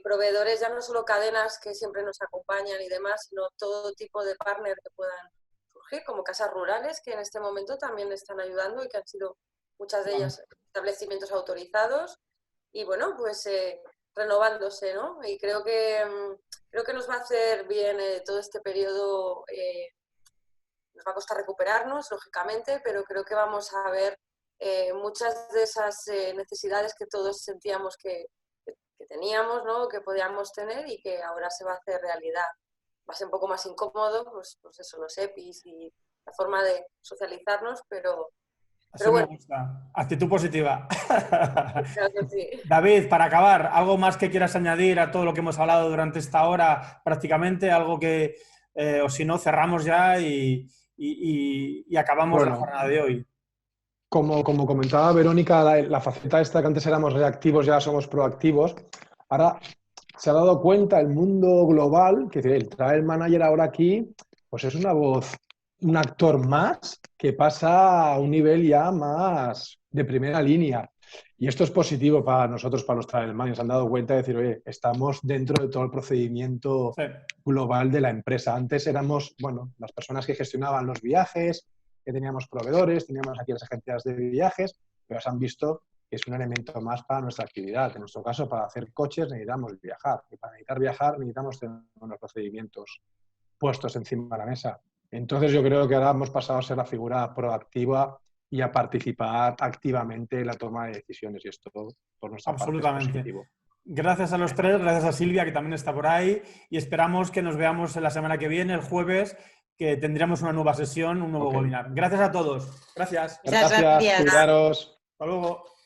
S5: Proveedores, ya no solo cadenas que siempre nos acompañan y demás, sino todo tipo de partner que puedan surgir, como casas rurales que en este momento también están ayudando y que han sido muchas de ellas establecimientos autorizados y bueno, pues renovándose, ¿no? Y creo que nos va a hacer bien todo este periodo, nos va a costar recuperarnos, lógicamente, pero creo que vamos a ver muchas de esas necesidades que todos sentíamos que teníamos, ¿no? Que podíamos tener y que ahora se va a hacer realidad. Va a ser un poco más incómodo, pues eso, los EPIs y la forma de socializarnos, pero bueno.
S2: Me gusta. Actitud positiva.
S5: Claro que sí.
S2: David, para acabar, ¿algo más que quieras añadir a todo lo que hemos hablado durante esta hora prácticamente? Algo que, o si no, cerramos ya y acabamos la jornada de hoy.
S6: Como comentaba Verónica, la faceta esta que antes éramos reactivos, ya somos proactivos. Ahora se ha dado cuenta el mundo global que el Travel Manager ahora aquí pues es una voz un actor más que pasa a un nivel ya más de primera línea. Y esto es positivo para nosotros, para los travel managers. Se han dado cuenta de decir, oye, estamos dentro de todo el procedimiento global de la empresa. Antes éramos, bueno, las personas que gestionaban los viajes, que teníamos proveedores, teníamos aquí las agencias de viajes, pero se han visto que es un elemento más para nuestra actividad. En nuestro caso, para hacer coches necesitamos viajar. Y para necesitar viajar necesitamos tener unos procedimientos puestos encima de la mesa. Entonces yo creo que ahora hemos pasado a ser la figura proactiva y a participar activamente en la toma de decisiones, y esto por nuestra parte es positivo.
S2: Gracias a los tres, gracias a Silvia, que también está por ahí, y esperamos que nos veamos la semana que viene, el jueves, que tendremos una nueva sesión, un nuevo webinar. Gracias a todos. Gracias.
S6: Gracias. Cuidaros.
S2: Hasta luego.